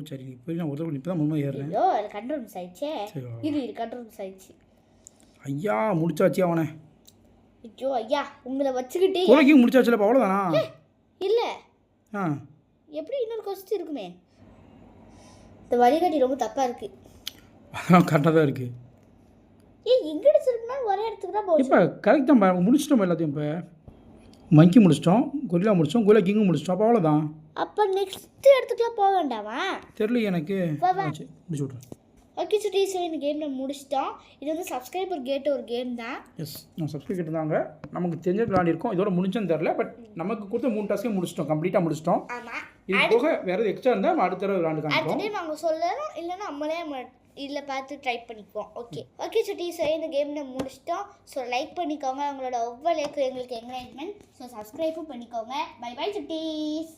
Speaker 1: சரி நீ போய் நான் உதவி இப்போ தான் முன்னாடி ஏறுறேன்.
Speaker 2: ஐயோ அது கண்ட்ரோல் மிஸ் ஆயிடுச்சே. இது கண்ட்ரோல் மிஸ் ஆயிடுச்சு.
Speaker 1: ஐயா முடிச்சாச்சு அவனை.
Speaker 2: ஐயோ ஐயா உங்களை வச்சுக்கிட்டே
Speaker 1: கொலைக்கு முடிச்சாச்சுல, அவ்வளோதானா?
Speaker 2: இல்லை எப்படி இன்னொரு கொஸ்டின் இருக்குமே. இந்த வழிகாட்டி ரொம்ப தப்பாக இருக்குது.
Speaker 1: அதெல்லாம் கரெக்டாக தான் இருக்குது.
Speaker 2: எங்கிட்ட திரும்பினா ஒரே இடத்துக்கு தான் போகும்.
Speaker 1: இப்போ கரெக்ட் தான் முடிச்சிட்டோம் எல்லாத்தையும். இப்போ மங்கி முடிச்சிட்டோம், கொரில்லா முடிச்சிட்டோம், கொரில்லா கிங்கும் முடிச்சிட்டோம். அப்போ அவ்வளோதான்.
Speaker 2: அப்போ நெக்ஸ்ட் இடத்துக்குலாம் போக வேண்டாமா?
Speaker 1: தெரியல எனக்கு. முடிச்சு விட்றேன்.
Speaker 2: ஓகே சுட்டீஸ், இந்த கேமில் முடிச்சிட்டோம். இது வந்து சப்ஸ்கிரைபர் கேட்ட ஒரு கேம் தான்.
Speaker 1: எஸ் நான் சப்ஸ்கிரைப் கேட்டிருந்தாங்க, நமக்கு தெரிஞ்ச விளையாடிருக்கோம். இதோட முடிச்சோன்னு தெரில, பட் நமக்கு கொடுத்த 3 டாஸ்க்கே முடிச்சிட்டோம், கம்ப்ளீட்டாக முடிச்சிட்டோம்.
Speaker 2: ஆமாம்,
Speaker 1: இது போக வேறு எது எக்ஸ்ட்ரா இருந்தால் அடுத்த தடவை விளையாண்டு காமிப்போம்.
Speaker 2: அடுத்த நாங்கள் சொல்லணும், இல்லைன்னா நம்மளே இதில் பார்த்து ட்ரை பண்ணிக்குவோம். ஓகே சுட்டீஸ், இந்த கேமில் முடிச்சிட்டோம். ஸோ லைக் பண்ணிக்கோங்க, உங்களோட ஒவ்வொரு லைக்கும் எங்களுக்கு என்கரேஜ்மெண்ட். ஸோ சப்ஸ்கிரைபும் பண்ணிக்கோங்க. By by Chutties.